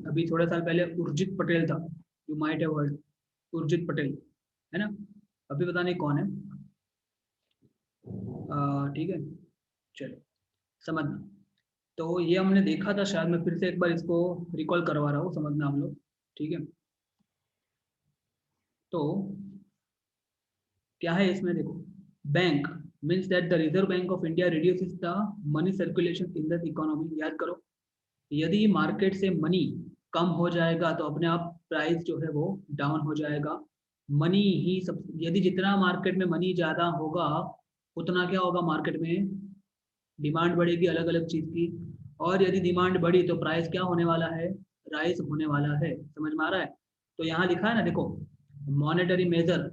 अभी थोड़े साल पहले उर्जित पटेल था, you might have heard, Urjit Patel, है ना। अभी पता नहीं कौन है। ठीक है, चलो समझना। तो ये हमने देखा था शायद, मैं फिर से एक बार इसको रिकॉल करवा रहा हूँ, समझना हम लोग। ठीक है, तो क्या है इसमें देखो, bank means that the reserve bank of India reduces the money circulation in the economy. याद करो, यदि मार्केट से मनी कम हो जाएगा तो अपने आप प्राइस जो है वो डाउन हो जाएगा। मनी ही सब, यदि जितना मार्केट में मनी ज़्यादा होगा उतना क्या होगा, मार्केट में डिमांड बढ़ेगी अलग अलग चीज़ की। और यदि डिमांड बढ़ी तो प्राइस क्या होने वाला है, राइज होने वाला है। समझ में आ रहा है। तो यहाँ लिखा है ना देखो, मॉनेटरी मेजर।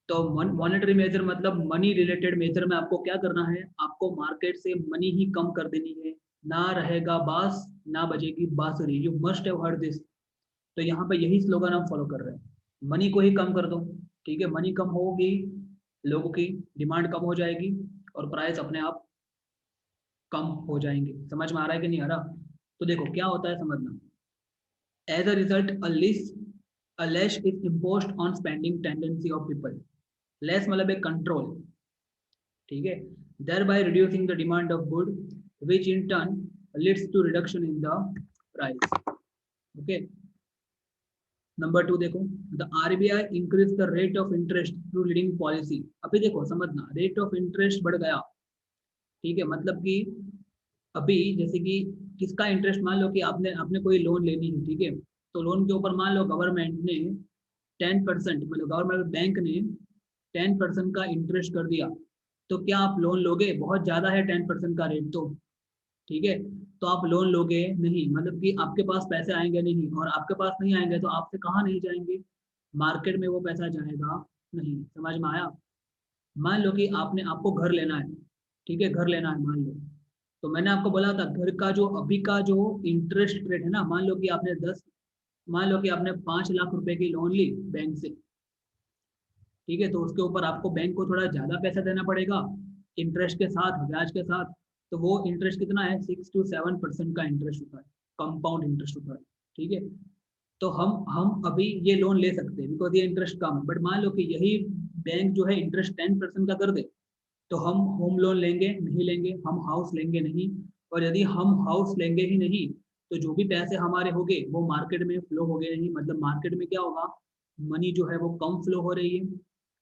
तो मॉनेटरी मेजर मतलब मनी रिलेटेड मेजर में आपको क्या करना है, आपको मार्केट से मनी ही कम कर देनी है। ना रहेगा बास, ना बजेगी बांसुरी, you must have heard this. तो यहाँ पे यही स्लोगन हम फॉलो कर रहे हैं, मनी को ही कम कर दो। ठीक है, मनी कम होगी, लोगों की डिमांड कम हो जाएगी और प्राइस अपने आप कम हो जाएंगे। समझ में आ रहा है कि नहीं आ रहा। तो देखो क्या होता है समझना, as a result a less is imposed on spending tendency of people. Less मतलब एक कंट्रोल, ठीक है, thereby reducing the demand of good, which in turn leads to reduction in the price. Okay. Number two देखो, the RBI increase the rate of interest through leading policy. अभी देखो समझना, rate of interest बढ़ गया, ठीक है, मतलब कि अभी जैसे कि किसका इंटरेस्ट, मान लो कि आपने आपने कोई लोन लेनी है, ठीक है, तो लोन के ऊपर मान लो गवर्नमेंट ने 10%, मतलब गवर्नमेंट बैंक ने 10% का इंटरेस्ट कर दिया, तो क्या आप लोन लोगे? बहुत ज़्यादा है 10% का रेट तो, ठीक है, तो आप लोन लोगे नहीं, मतलब कि आपके पास पैसे आएंगे नहीं, और आपके पास नहीं आएंगे तो आपसे कहाँ नहीं जाएंगे, मार्केट में वो पैसा जाएगा नहीं। समझ में आया। मान लो कि आपने, आपको घर लेना है, ठीक है, घर लेना है मान लो, तो मैंने आपको बोला था घर का जो अभी का जो इंटरेस्ट रेट है ना, मान लो कि आपने 10, मान लो कि आपने 5 लाख रुपए की लोन ली बैंक से, ठीक है, तो उसके ऊपर आपको बैंक को थोड़ा ज़्यादा पैसा देना पड़ेगा, इंटरेस्ट के साथ, ब्याज के साथ। तो वो इंटरेस्ट कितना है, 6 to 7% का इंटरेस्ट होता है, कंपाउंड इंटरेस्ट होता है। ठीक है, तो हम अभी ये लोन ले सकते हैं बिकॉज ये इंटरेस्ट कम है, बट मान लो कि यही बैंक जो है इंटरेस्ट 10% का कर दे, तो हम होम लोन लेंगे नहीं लेंगे, हम हाउस लेंगे नहीं। और यदि हम हाउस लेंगे ही नहीं तो जो भी पैसे हमारे होंगे वो मार्केट में फ्लो होंगे नहीं, मतलब मार्केट में क्या होगा, मनी जो है वो कम फ्लो हो रही है।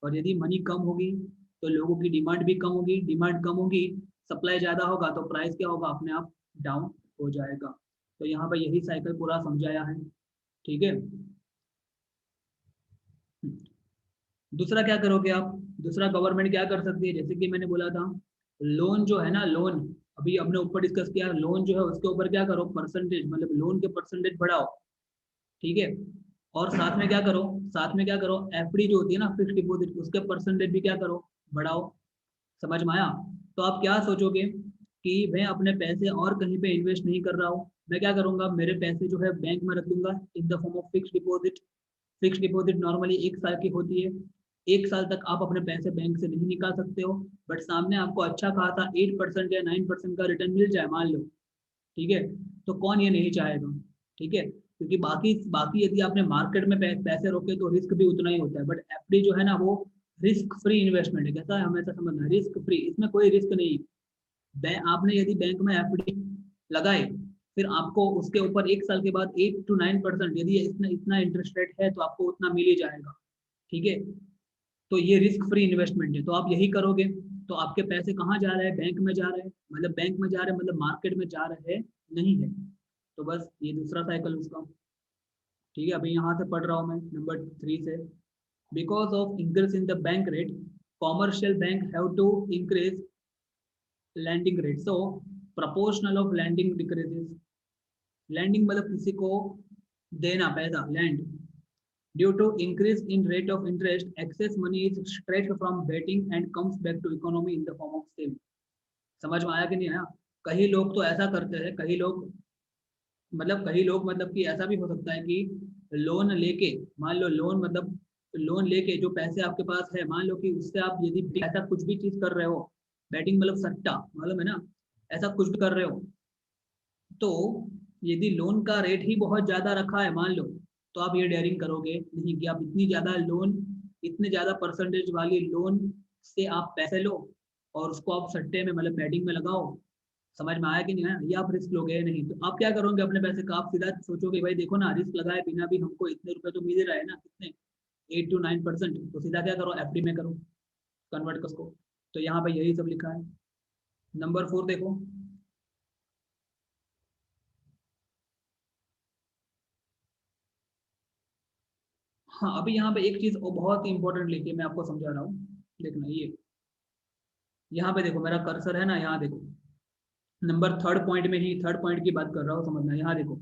और यदि मनी कम होगी तो लोगों की डिमांड भी कम होगी, डिमांड कम होगी, सप्लाई ज़्यादा होगा तो प्राइस क्या होगा, अपने आप डाउन हो जाएगा। तो यहाँ पर यही साइकिल पूरा समझाया है। ठीक है, दूसरा क्या करोगे आप, दूसरा गवर्नमेंट क्या कर सकती है, जैसे कि मैंने बोला था, लोन जो है ना, लोन अभी हमने ऊपर डिस्कस किया, लोन जो है उसके ऊपर क्या करो, परसेंटेज, मतलब लोन के परसेंटेज बढ़ाओ। ठीक है, और साथ में क्या करो, साथ में क्या करो, एफडी जो होती है ना, फिक्स डिपॉजिट, उसके परसेंटेज भी क्या करो, बढ़ाओ। समझ में आया। तो आप क्या सोचोगे कि मैं अपने पैसे और कहीं पे इन्वेस्ट नहीं कर रहा हूँ, मैं क्या करूंगा, मेरे पैसे जो है बैंक में रख दूंगा इन the form of fix deposit. Fix deposit normally 1 साल की होती है, 1 साल तक आप अपने पैसे बैंक से नहीं निकाल सकते हो, बट सामने आपको अच्छा खासा 8% या 9% का रिटर्न मिल जाए मान लो, ठीक है, तो कौन ये नहीं चाहेगा। ठीक है, क्योंकि बाकी बाकी यदि आपने मार्केट में पैसे रोके तो रिस्क भी उतना ही होता है, बट एफडी जो है ना वो रिस्क फ्री इन्वेस्टमेंट है। कैसा है, हमेशा समझना, रिस्क फ्री, इसमें कोई रिस्क नहीं। आपने यदि बैंक में एफडी लगाए, फिर आपको उसके ऊपर 1 साल के बाद 8 to 9%, यदि इतना इतना इंटरेस्ट रेट है तो आपको उतना मिल ही जाएगा। ठीक है, तो ये रिस्क फ्री इन्वेस्टमेंट है, तो आप यही करोगे। तो आपके पैसे कहाँ जा रहे हैं, बैंक में जा रहे हैं, मतलब बैंक में जा रहे हैं मतलब मार्केट में जा रहे नहीं है। तो बस ये दूसरा साइकिल उसका। ठीक है, अभी यहाँ से पढ़ रहा हूँ मैं नंबर 3 से, because of increase in the bank rate, commercial bank have to increase lending rate, so proportional of lending decreases. Lending मतलब किसी को देना पैसा, lend, due to increase in rate of interest, excess money is stretched from betting and comes back to economy in the form of saving. समझ में आया कि नहीं आया। कई लोग तो ऐसा करते हैं, कई लोग मतलब, कई लोग मतलब कि ऐसा भी हो सकता है कि लोन लेके, मान लो लोन मतलब लोन लेके जो पैसे आपके पास है, मान लो कि उससे आप यदि ऐसा कुछ भी चीज कर रहे हो, बैटिंग मतलब सट्टा, मालूम है ना, ऐसा कुछ भी कर रहे हो, तो यदि लोन का रेट ही बहुत ज़्यादा रखा है मान लो, तो आप ये डेयरिंग करोगे नहीं कि आप इतनी ज़्यादा लोन, इतने ज़्यादा परसेंटेज वाली लोन से आप पैसे लो और उसको आप सट्टे में मतलब बैटिंग में लगाओ। समझ में आया कि नहीं आया? ये आप रिस्क लोगे नहीं, तो आप क्या करोगे अपने पैसे का? आप सीधा सोचोगे भाई देखो ना, रिस्क लगाए बिना भी हमको इतने रुपए तो मिल ही रहा है ना, कितने 8 to 9%, तो सीधा क्या करो, एफडी में करो, कन्वर्ट कर उसको। तो यहाँ पे यही सब लिखा है। नंबर 4 देखो। हाँ, अभी यहाँ पे एक चीज और बहुत ही इंपॉर्टेंट लिखी है, मैं आपको समझा रहा हूँ। देखना ये, यहाँ पे देखो मेरा कर्सर है ना, यहाँ देखो नंबर थर्ड पॉइंट में ही, थर्ड पॉइंट की बात कर रहा हूँ, समझना। यहाँ देखो,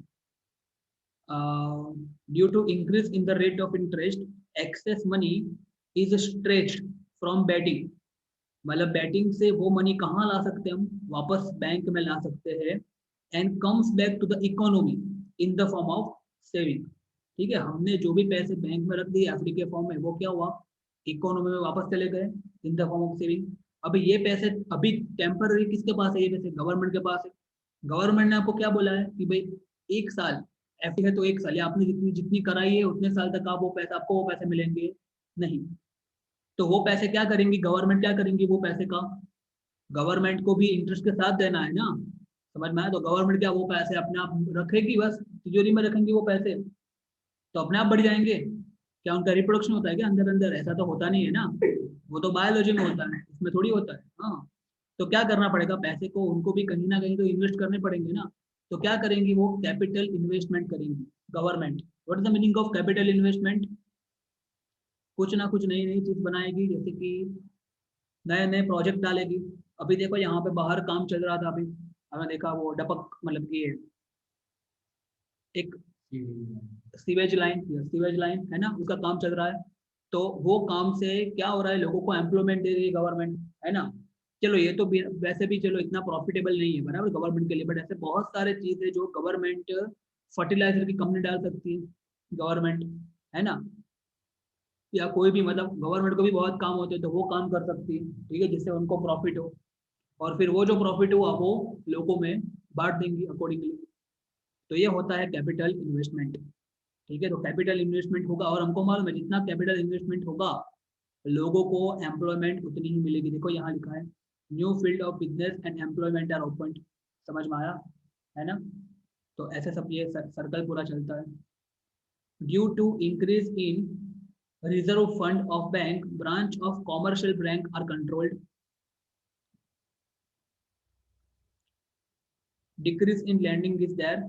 due to increase in the rate of interest, excess money is stretched from batting. मतलब बैटिंग से वो मनी कहाँ ला सकते हैं हम? वापस बैंक में ला सकते हैं। And comes back to the economy in the form of saving. ठीक है, हमने जो भी पैसे बैंक में रख दिए एफडी के फॉर्म में, वो क्या हुआ, इकोनॉमी में वापस चले गए इन द फॉर्म ऑफ सेविंग। अभी ये पैसे अभी टेम्पररी किसके पास है? ये पैसे गवर्नमेंट के पास है। गवर्नमेंट ने आपको क्या बोला है कि भाई 1 साल एफडी है, तो 1 साल या आपने जितनी जितनी कराई है उतने साल तक आप वो पैसा, आपको वो पैसे मिलेंगे नहीं। तो वो पैसे क्या करेंगी गवर्नमेंट, क्या करेंगी वो पैसे का? गवर्नमेंट को भी इंटरेस्ट के साथ देना है ना। समझ में आया? तो गवर्नमेंट क्या वो पैसे अपने आप रखेगी, बस तिजोरी में रखेंगी वो पैसे, तो अपने आप बढ़ जाएंगे। क्या उनका रिप्रोडक्शन होता है क्या अंदर अंदर? ऐसा तो होता नहीं है ना, वो तो बायोलॉजी में होता है, इसमें थोड़ी होता है। हाँ, तो क्या करना पड़ेगा, पैसे को उनको भी कहीं ना कहीं तो इन्वेस्ट करने पड़ेंगे ना। तो क्या करेंगी वो? कैपिटल इन्वेस्टमेंट करेंगी government. What is the meaning of capital investment? कुछ ना कुछ नई नई चीज बनाएगी, जैसे कि नए नए प्रोजेक्ट डालेगी। अभी देखो यहाँ पे बाहर काम चल रहा था अभी, हमने देखा वो डपक, मतलब कि एक सीवेज लाइन है ना, उसका काम चल रहा है। तो वो काम से क्या हो रहा है, लोगों को एम्प्लॉयमेंट दे रही है गवर्नमेंट, है ना। चलो ये तो वैसे भी चलो इतना प्रॉफिटेबल नहीं है बराबर गवर्नमेंट के लिए, बट ऐसे बहुत सारे चीज है जो गवर्नमेंट, फर्टिलाइजर की कंपनी डाल सकती है गवर्नमेंट, है ना। या कोई भी, मतलब गवर्नमेंट को भी बहुत काम होते हैं तो वो काम कर सकती है, ठीक है, जिससे उनको प्रॉफिट हो। और फिर वो जो प्रॉफिट हुआ वो लोगों में बांट देंगी अकॉर्डिंगली। तो ये होता है कैपिटल इन्वेस्टमेंट। ठीक है, तो कैपिटल इन्वेस्टमेंट होगा, और हमको मालूम है जितना कैपिटल इन्वेस्टमेंट होगा लोगों को एम्प्लॉयमेंट उतनी ही मिलेगी। देखो यहाँ लिखा है, new field of business and employment are open. समझ में आया? है ना। तो ऐसे सब ये सर्कल पूरा चलता है। Due to increase in reserve fund of bank, branch of commercial bank are controlled. Decrease in lending is there.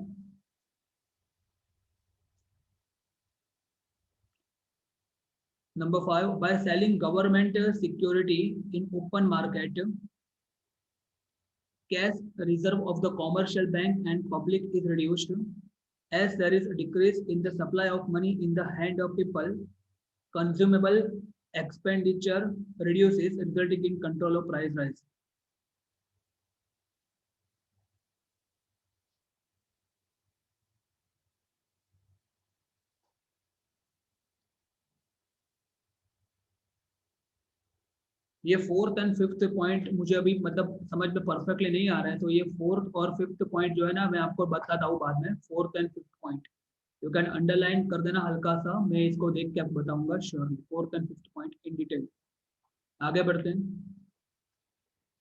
Number 5, by selling government security in open market, cash reserve of the commercial bank and public is reduced. As there is a decrease in the supply of money in the hand of people, consumable expenditure reduces, resulting in control of price rise. ये fourth and fifth point मुझे अभी मतलब समझ में perfectly नहीं आ रहा है, तो ये फोर्थ और फिफ्थ पॉइंट जो है ना, मैं आपको बताता हूँ बाद में। Fourth and fifth point you can underline कर देना हल्का सा, मैं इसको देख के आपको बताऊंगा surely, fourth and fifth point in detail. आगे बढ़ते हैं।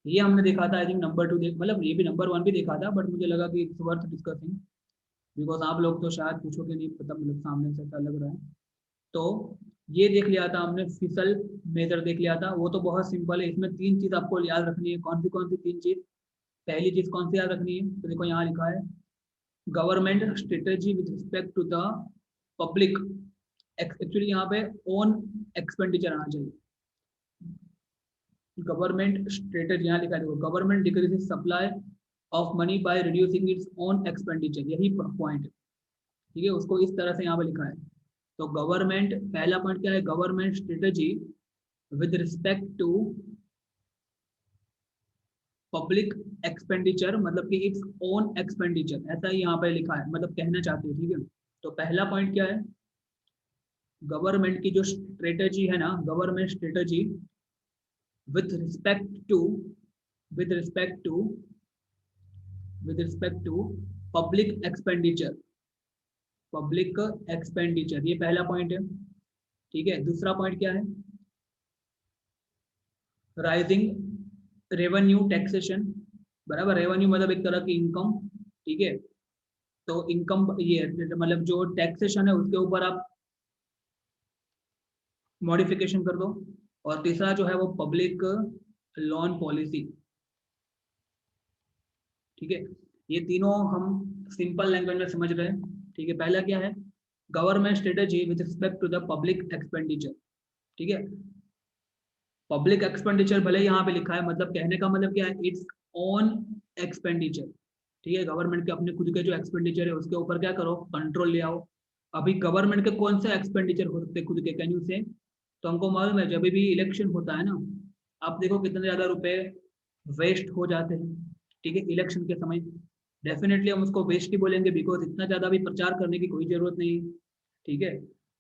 ये हमने देखा था, आई थिंक नंबर 2 देख, मतलब ये भी नंबर 1 भी देखा था, बट मुझे लगा कि इट्स वर्थ डिस्कसिंग, बिकॉज आप लोग तो शायद पूछोगे नहीं, पता मतलब सामने से ऐसा लग रहा है। तो ये देख लिया था हमने, फिसल मेजर देख लिया था, वो तो बहुत सिंपल है। इसमें 3 चीज आपको याद रखनी है। कौन सी 3 चीज? पहली चीज कौन सी याद रखनी है? तो देखो यहाँ लिखा है, government strategy with respect to the public. Actually यहाँ पे ओन एक्सपेंडिचर आना चाहिए। गवर्नमेंट स्ट्रेटेजी यहाँ लिखा है, देखो, government decreases supply of money by reducing its own expenditure, यही पॉइंट है। ठीक है, उसको इस तरह से यहाँ पे लिखा है। तो गवर्नमेंट, पहला पॉइंट क्या है, government strategy with respect to public expenditure, मतलब कि इट्स ओन एक्सपेंडिचर, ऐसा ही यहाँ पे लिखा है, मतलब कहना चाहते हैं। ठीक है, तो पहला पॉइंट क्या है, गवर्नमेंट की जो स्ट्रेटेजी है ना, government strategy with respect to, with respect to, with respect to public expenditure, public expenditure, ये पहला पॉइंट है। ठीक है, दूसरा पॉइंट क्या है? राइजिंग रेवेन्यू टैक्सेशन, बराबर। रेवेन्यू मतलब एक तरह की इनकम, ठीक है। तो इनकम ये मतलब जो टैक्सेशन है उसके ऊपर आप मॉडिफिकेशन कर दो। और तीसरा जो है वो पब्लिक लोन पॉलिसी, ठीक है। ये तीनों हम सिंपल लैंग्वेज में समझ रहे हैं, ठीक है। पहला क्या है? Government strategy with respect to the public expenditure, ठीक है। पब्लिक एक्सपेंडिचर भले यहाँ पे लिखा है, मतलब कहने का मतलब क्या है? इट्स ओन एक्सपेंडिचर, ठीक है। गवर्नमेंट के अपने खुद के जो एक्सपेंडिचर है उसके ऊपर क्या करो? कंट्रोल ले आओ। अभी गवर्नमेंट के कौन से एक्सपेंडिचर हो सकते खुद के, कैन यू से? तो हमको मालूम है जब भी इलेक्शन होता है ना, आप देखो कितने ज्यादा रुपए वेस्ट हो जाते हैं, ठीक है, इलेक्शन के समय। डेफिनेटली हम उसको वेस्ट ही बोलेंगे, बिकॉज इतना ज्यादा भी प्रचार करने की कोई जरूरत नहीं, ठीक है।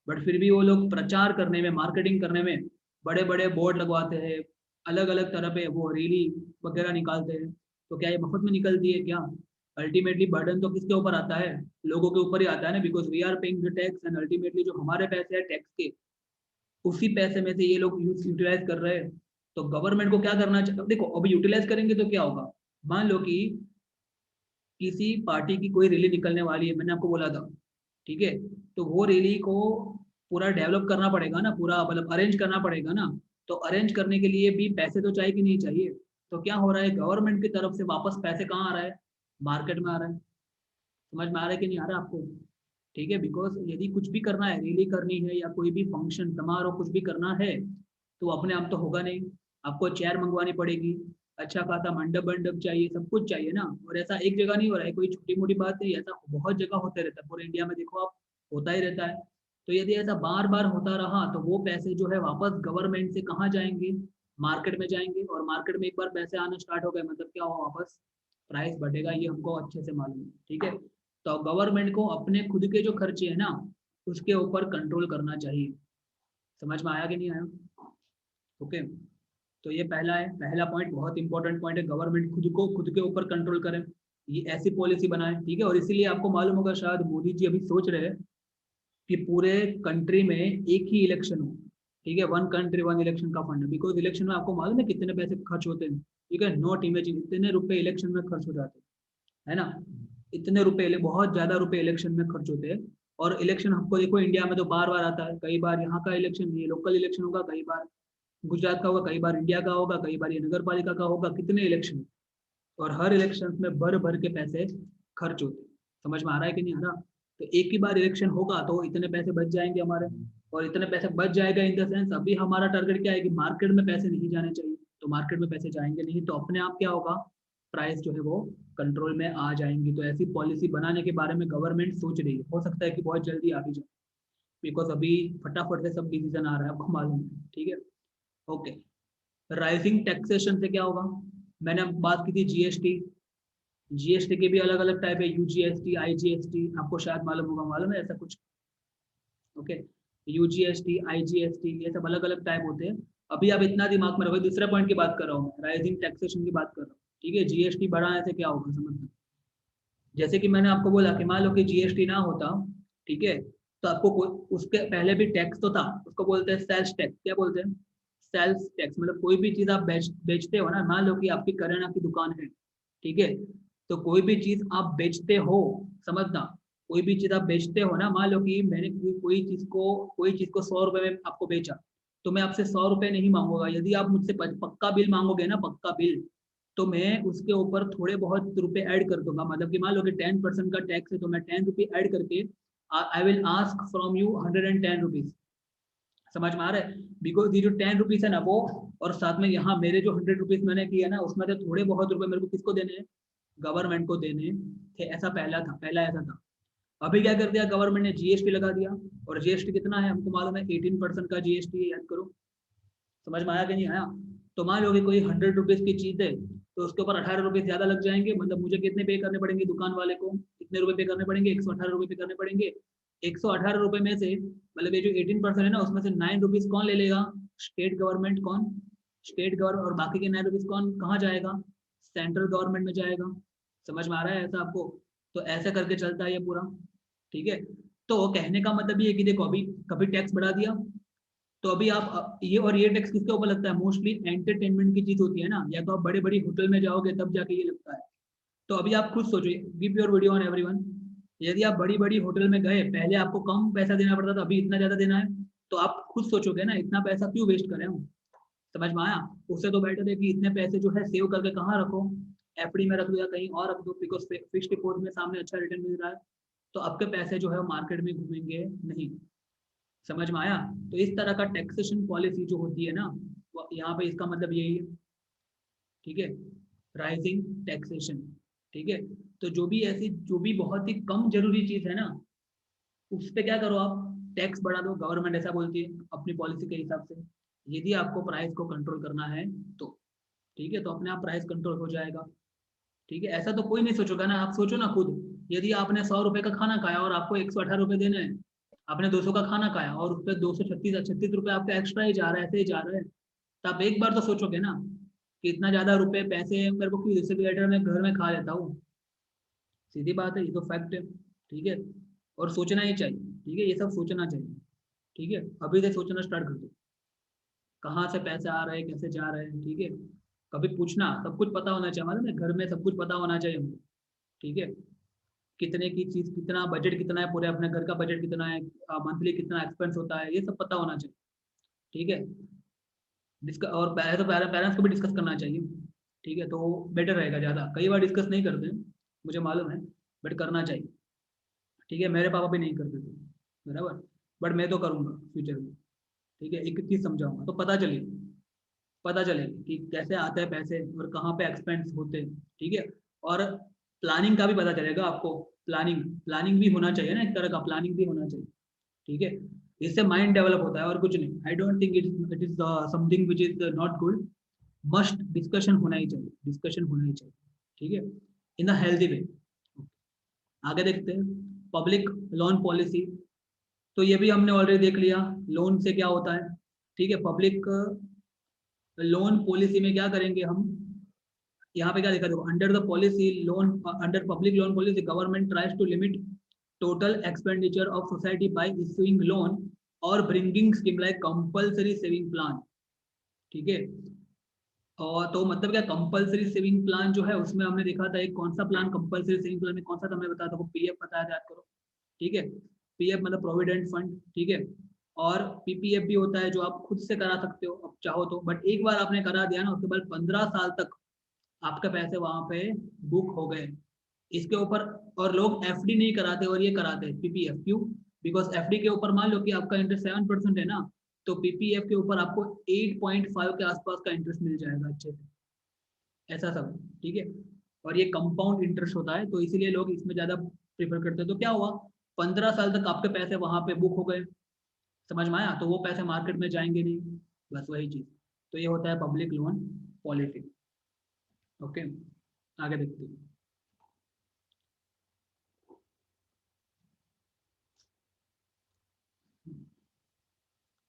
बट फिर भी वो लोग प्रचार करने में, मार्केटिंग करने में बड़े बड़े बोर्ड लगवाते हैं, अलग अलग तरह पे वो रैली वगैरह निकालते हैं। तो क्या ये मुफ्त में निकलती है क्या? अल्टीमेटली बर्डन तो किसके ऊपर आता है? लोगों के ऊपर ही आता है ना, because we are paying the tax, and ultimately जो हमारे पैसे हैं टैक्स के, उसी पैसे में से ये लोग यूटिलाइज कर रहे हैं। तो गवर्नमेंट को क्या करना चाहिए? देखो अभी यूटिलाइज करेंगे तो क्या होगा? मान लो कि किसी पार्टी की कोई रैली निकलने वाली है, मैंने आपको बोला था, ठीक है। तो वो रैली को पूरा डेवलप करना पड़ेगा ना, पूरा मतलब अरेंज करना पड़ेगा ना। तो अरेंज करने के लिए भी पैसे तो चाहिए कि नहीं चाहिए? तो क्या हो रहा है? गवर्नमेंट की तरफ से वापस पैसे कहाँ आ रहा है? मार्केट में आ रहा है। समझ में आ रहा है कि नहीं आ रहा आपको? ठीक है, बिकॉज यदि कुछ भी करना है, रैली करनी है या कोई भी फंक्शन समारोह कुछ भी करना है, तो अपने आप तो होगा नहीं। आपको चेयर मंगवानी पड़ेगी, अच्छा खासा मंडप मंडप चाहिए, सब कुछ चाहिए ना। और ऐसा एक जगह नहीं हो रहा है, कोई छोटी मोटी बात नहीं, ऐसा बहुत जगह होते रहता है, पूरे इंडिया में देखो आप, होता ही रहता है। तो यदि ऐसा बार बार होता रहा तो वो पैसे जो है वापस गवर्नमेंट से कहाँ जाएंगे? मार्केट में जाएंगे। और मार्केट में एक बार पैसे आना स्टार्ट हो गए मतलब क्या होगा? वापस प्राइस बढ़ेगा, ये हमको अच्छे से मालूम है, ठीक है। तो गवर्नमेंट को अपने खुद के जो खर्चे हैं ना, उसके ऊपर कंट्रोल करना चाहिए। समझ में आया कि नहीं आया? ओके। तो ये पहला है, पहला पॉइंट बहुत इंपॉर्टेंट पॉइंट है, गवर्नमेंट खुद को खुद के ऊपर कंट्रोल करे, ये ऐसी पॉलिसी बनाए, ठीक है। और इसीलिए आपको मालूम होगा शायद मोदी जी अभी सोच रहे हैं कि पूरे कंट्री में एक ही इलेक्शन हो, ठीक है। वन कंट्री वन इलेक्शन का फंड, बिकॉज इलेक्शन में आपको मालूम है कितने पैसे खर्च होते हैं, ठीक है। नॉट इमेजिन इतने रुपए इलेक्शन में खर्च हो जाते हैं, है ना। इतने रुपए, बहुत ज्यादा रुपए इलेक्शन में खर्च होते हैं। और इलेक्शन हमको देखो इंडिया में तो बार बार आता है, कई बार यहाँ का इलेक्शन, ये लोकल इलेक्शन होगा, कई बार गुजरात का होगा, कई बार इंडिया का होगा, कई बार ये नगर पालिका का होगा, कितने इलेक्शन। और हर इलेक्शन में भर भर के पैसे खर्च होते हैं। समझ में आ रहा है कि नहीं आ रहा? तो एक ही बार इलेक्शन होगा तो इतने पैसे बच जाएंगे हमारे। और इतने पैसे बच जाएगा इन द सेंस, अभी हमारा टारगेट क्या है कि मार्केट में पैसे नहीं जाने चाहिए। तो मार्केट में पैसे जाएंगे नहीं तो अपने आप क्या होगा? प्राइस जो है वो कंट्रोल में आ जाएंगी। तो ऐसी पॉलिसी बनाने के बारे में गवर्नमेंट सोच रही है, हो सकता है कि बहुत जल्दी आ भी जाए, बिकॉज अभी फटाफट से सब डिसीजन आ रहा है, आपको मालूम है, ठीक है। ओके। राइजिंग टैक्सेशन से क्या होगा? मैंने बात की थी जीएसटी, जीएसटी के भी अलग अलग टाइप है, यूजीएसटी, आईजीएसटी, आपको शायद मालूम होगा, मालूम है ऐसा कुछ? ओके। यूजीएसटी, आईजीएसटी, ये सब अलग अलग टाइप होते हैं। अभी आप इतना दिमाग में रखो, दूसरे पॉइंट की बात कर रहा हूँ, राइजिंग टैक्सेशन की बात कर रहा हूँ, ठीक है। जीएसटी बढ़ाने से क्या होगा समझना। जैसे कि मैंने आपको बोला कि मान लो कि जीएसटी ना होता, ठीक है, तो आपको उसके पहले भी टैक्स तो था, उसको बोलते हैं सेल्स टैक्स। क्या बोलते हैं? Sales tax. मतलब कोई भी चीज आप बेचते हो ना, मान लो कि आपकी करियाना की दुकान है, ठीक है। तो कोई भी चीज आप बेचते हो, समझना, कोई भी चीज आप बेचते हो ना, मान लो कि मैंने कोई चीज को 100 रुपए में आपको बेचा, तो मैं आपसे 100 रुपए नहीं मांगूंगा। यदि आप मुझसे पक्का बिल मांगोगे ना, पक्का बिल, तो मैं उसके ऊपर थोड़े बहुत रुपए ऐड कर दूंगा। मतलब कि मान लो कि 10% का टैक्स है, तो मैं 10 रुपये ऐड करके I will ask from you 110 rupees. समझ में आ रहा है? बिकॉज ये जो 10 रुपीज है ना वो, और साथ में यहाँ मेरे जो 100 रुपीज मैंने किया ना, उसमें से थोड़े बहुत रुपए मेरे को किसको देने हैं? गवर्नमेंट को देने थे। ऐसा पहला था, पहला ऐसा था। अभी क्या कर दिया गवर्नमेंट ने? जीएसटी लगा दिया। और जीएसटी कितना है हमको मालूम है? 18% का जीएसटी है, याद करो। समझ में आया कि नहीं आया? तो मान लो कि कोई 100 रुपीज की चीज है, तो उसके ऊपर 18 रुपए ज्यादा लग जाएंगे। मतलब मुझे कितने पे करने पड़ेंगे दुकान वाले को? कितने रुपए पे करने पड़ेंगे? 118 रुपए पे करने पड़ेंगे। 118 रुपए में से, मतलब ये जो 18% है ना, उसमें से 9 रुपीज कौन ले लेगा? State government. कौन? State government. और बाकी के 9 रुपीज कौन कहाँ जाएगा? सेंट्रल गवर्नमेंट में जाएगा। समझ में आ रहा है ऐसा आपको? तो ऐसा करके चलता है ये पूरा, ठीक है। तो कहने का मतलब ये है कि देखो अभी कभी टैक्स बढ़ा दिया, तो अभी आप ये, और ये टैक्स किसके ऊपर लगता है, मोस्टली एंटरटेनमेंट की चीज होती है ना, या तो आप बड़े बड़ी होटल में जाओगे तब जाके ये लगता है। तो अभी आप खुद सोचो, give your video on everyone, यदि आप बड़ी बड़ी होटल में गए, पहले आपको कम पैसा देना पड़ता था, अभी इतना ज्यादा देना है, तो आप खुद सोचोगे ना इतना पैसा क्यों वेस्ट करें हम। समझ में आया। उससे तो बेटर है कि इतने पैसे जो है सेव करके कहाँ रखो, एफडी में रख दो या कहीं और रख दो, बिकॉज फिक्स्ड डिपॉजिट में सामने अच्छा रिटर्न मिल रहा है, तो आपके पैसे जो है मार्केट में घूमेंगे नहीं। समझ में आया। तो इस तरह का टैक्सेशन पॉलिसी जो होती है ना, यहाँ पे इसका मतलब यही है, ठीक है, राइजिंग टैक्सेशन, ठीक है। तो जो भी ऐसी, जो भी बहुत ही कम जरूरी चीज है ना, उस पर क्या करो आप, टैक्स बढ़ा दो, गवर्नमेंट ऐसा बोलती है अपनी पॉलिसी के हिसाब से। यदि आपको प्राइस को कंट्रोल करना है तो, ठीक है, तो अपने आप प्राइस कंट्रोल हो जाएगा, ठीक है। ऐसा तो कोई नहीं सोचोगा ना, आप सोचो ना खुद, यदि आपने 100 रुपए का खाना खाया और आपको 118 रुपए देने हैं, आपने 200 का खाना खाया और उस पर 236 रुपए आपका एक्स्ट्रा ही जा रहा है, ऐसे ही जा रहा है, तो आप एक बार तो सोचोगे ना कि इतना ज्यादा रुपए पैसे मेरे को क्यों, इससे बेटर मैं घर में खा लेता हूँ। सीधी बात है, ये तो फैक्ट है, ठीक है। और सोचना ही चाहिए, ठीक है, ये सब सोचना चाहिए, ठीक है। अभी से सोचना स्टार्ट कर दो, कहाँ से पैसे आ रहे हैं, कैसे जा रहे हैं, ठीक है। कभी पूछना, सब कुछ पता होना चाहिए हमारे ना, घर में सब कुछ पता होना चाहिए हमको, ठीक है। कितने की चीज, कितना बजट, कितना है पूरे अपने घर का बजट, कितना है मंथली, कितना एक्सपेंस होता है, ये सब पता होना चाहिए, ठीक है। डिस्कस, और तो पेरेंट्स को भी डिस्कस करना चाहिए, ठीक है, तो बेटर रहेगा। ज़्यादा कई बार डिस्कस नहीं करते हैं, मुझे मालूम है, बट करना चाहिए, ठीक है। मेरे पापा भी नहीं करते थे, बराबर, बट मैं तो करूँगा फ्यूचर में, ठीक है। एक एक चीज़ समझाऊंगा तो पता चले कि कैसे आते हैं पैसे और कहाँ पे एक्सपेंस होते हैं, ठीक है। और प्लानिंग का भी पता चलेगा आपको, प्लानिंग प्लानिंग भी होना चाहिए ना, एक तरह का प्लानिंग भी होना चाहिए, ठीक है। इससे माइंड डेवलप होता है और कुछ नहीं। I don't think it is something which is not good, must discussion होना ही चाहिए, डिस्कशन होना ही चाहिए, ठीक है, इन अ हेल्दी वे। आगे देखते हैं, पब्लिक लोन पॉलिसी। तो ये भी हमने ऑलरेडी देख लिया, लोन से क्या होता है, ठीक है। पब्लिक लोन पॉलिसी में क्या करेंगे हम, यहाँ पे क्या लिखा देखो, under the policy loan, under public loan policy government tries to limit total expenditure of society by issuing loan और bringing scheme like compulsory saving plan, ठीक है। और तो मतलब क्या, कंपलसरी सेविंग प्लान जो है उसमें हमने देखा था, एक कौन सा प्लान कंपलसरी सेविंग प्लान में कौन सा था, मैं बताता हूँ, पीएफ बताया याद करो, ठीक है। पीएफ मतलब प्रोविडेंट फंड, ठीक है। और पीपीएफ भी होता है जो आप खुद से करा सकते हो अब चाहो तो, बट एक बार आपने करा दिया ना, उसके बाद 15 साल तक आपके पैसे वहां पे बुक हो गए, इसके ऊपर। और लोग एफडी नहीं कराते और ये कराते पीपीएफ, क्यों, बिकॉज एफडी के ऊपर मान लो कि आपका इंटरेस्ट 7% है ना, तो पीपीएफ के ऊपर आपको 8.5 के आसपास का इंटरेस्ट मिल जाएगा अच्छे से, ऐसा सब, ठीक है। और ये कंपाउंड इंटरेस्ट होता है, तो इसीलिए लोग इसमें ज्यादा प्रेफर करते हैं। तो क्या हुआ, 15 साल तक आपके पैसे वहां पे बुक हो गए, समझ में आया, तो वो पैसे मार्केट में जाएंगे नहीं, बस वही चीज। तो ये होता है पब्लिक लोन पॉलिसी, ओके। आगे देखते हैं,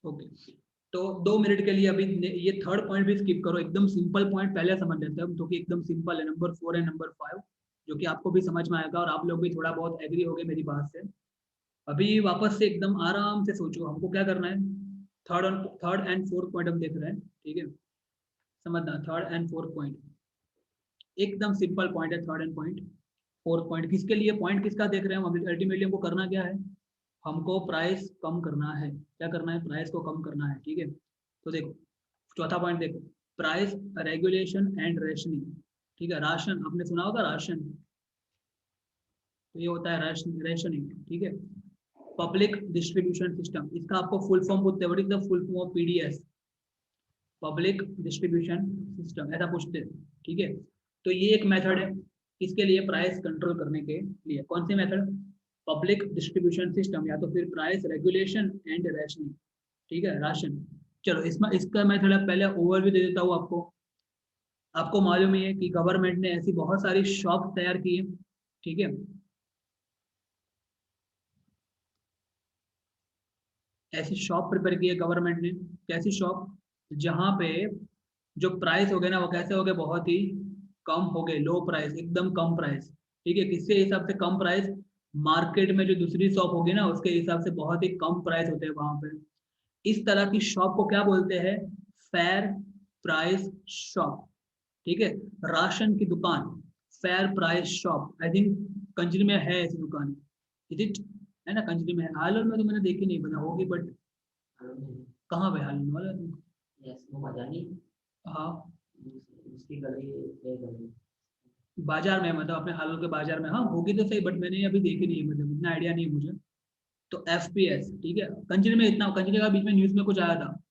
ओके। तो 2 मिनट के लिए अभी ये थर्ड पॉइंट भी स्किप करो, एकदम सिंपल पॉइंट पहले समझ लेते हैं हम, जो कि एकदम सिंपल है, नंबर 4 एंड नंबर 5, जो कि आपको भी समझ में आएगा और आप लोग भी थोड़ा बहुत एग्री हो गए मेरी बात से। अभी वापस से एकदम आराम से सोचो, हमको क्या करना है, थर्ड एंड फोर्थ पॉइंट हम देख रहे हैं, ठीक है। समझना, थर्ड एंड फोर्थ पॉइंट एकदम सिंपल पॉइंट है, third and point, fourth point किसके लिए, पॉइंट किसका देख रहे हैं हम, अल्टीमेटली हमको करना क्या है, हमको प्राइस कम करना है, क्या करना है, प्राइस को कम करना है, ठीक है। तो देखो, चौथा पॉइंट देखो, प्राइस रेगुलेशन एंड रेशनिंग, ठीक है। राशन आपने सुना होगा, राशन, तो ये होता है रेशनिंग, ठीक है। पब्लिक डिस्ट्रीब्यूशन सिस्टम, इसका आपको फुल फॉर्म पूछते हैं, what is the full form of PDS, public distribution system, ऐसा पूछते हैं, ठीक है। तो ये एक मेथड है, इसके लिए प्राइस कंट्रोल करने के लिए, कौन सी मेथड, पब्लिक डिस्ट्रीब्यूशन सिस्टम, या तो फिर प्राइस रेगुलेशन एंड रेशनिंग, ठीक है, राशन। चलो इसमें इसका मेथड है, पहले ओवरव्यू दे देता हूँ आपको। आपको मालूम ही है कि गवर्नमेंट ने ऐसी बहुत सारी शॉप तैयार की है, ठीक है। ऐसी शॉप प्रिपेयर की है गवर्नमेंट ने, कैसी शॉप, जहाँ पे जो प्राइस हो गए ना, वो कैसे हो गए, बहुत ही कम हो गए, लो प्राइस, एकदम कम प्राइस, ठीक है, किसके हिसाब से कम प्राइस? मार्केट में जो दूसरी शॉप होगी ना उसके हिसाब से बहुत ही कम प्राइस होते हैं वहां पे। इस तरह की शॉप को क्या बोलते हैं? Fair price shop. ठीक है, राशन की दुकान, fair price shop. I think Kanjari में है ऐसी दुकान, इज इट? है ना, कंजरी में है। हालोर में तो मैंने देखी नहीं, पता होगी बट कहाँ पे हालोर वाला? हाँ, उसकी गली है गली। बाजार में, मतलब अपने हालोर के बाजार में। हाँ होगी तो सही, बट मैंने अभी देखी नहीं है, मतलब इतना आइडिया नहीं है मुझे। तो एफपीएस, ठीक है, कंजरी में इतना, कंजरी का बीच में न्यूज में कुछ आया था,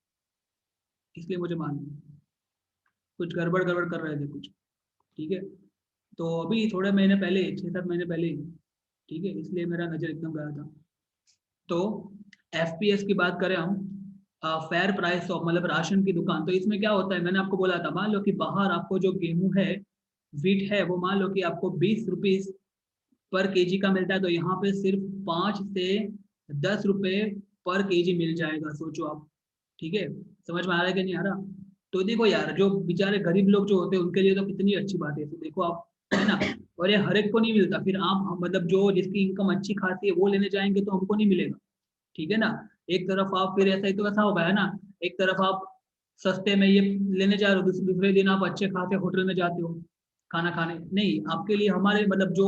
इसलिए मुझे मालूम है। कुछ गड़बड़ गड़बड़ कर रहे थे कुछ। ठीक है, तो अभी थोड़े महीने पहले, 6-7 महीने पहले ही, ठीक है, इसलिए मेरा नजर एकदम गया था। तो एफपीएस की बात करें हम, फेयर प्राइस ऑफ, मतलब राशन की दुकान, तो इसमें क्या होता है, मैंने आपको बोला था, मान लो कि बाहर आपको जो गेहूं है, वीट है, वो मान लो कि आपको 20 रुपीज पर केजी का मिलता है, तो यहाँ पे सिर्फ 5 से 10 रुपए पर केजी मिल जाएगा, सोचो आप। ठीक है, समझ में आ रहा है कि नहीं आ रहा? तो देखो यार, जो बेचारे गरीब लोग जो होते हैं उनके लिए तो कितनी अच्छी बात है, तो देखो आप, है ना। और ये हर एक को नहीं मिलता, फिर आप मतलब जो जिसकी इनकम अच्छी खासी है वो लेने जाएंगे तो हमको नहीं मिलेगा। ठीक है ना। एक तरफ आप फिर ऐसा ही तो ऐसा होगा, है ना। एक तरफ आप सस्ते में ये लेने जा रहे हो, दूसरे दिन आप अच्छे खासे होटल में जाते हो खाना खाने। नहीं, आपके लिए, हमारे मतलब जो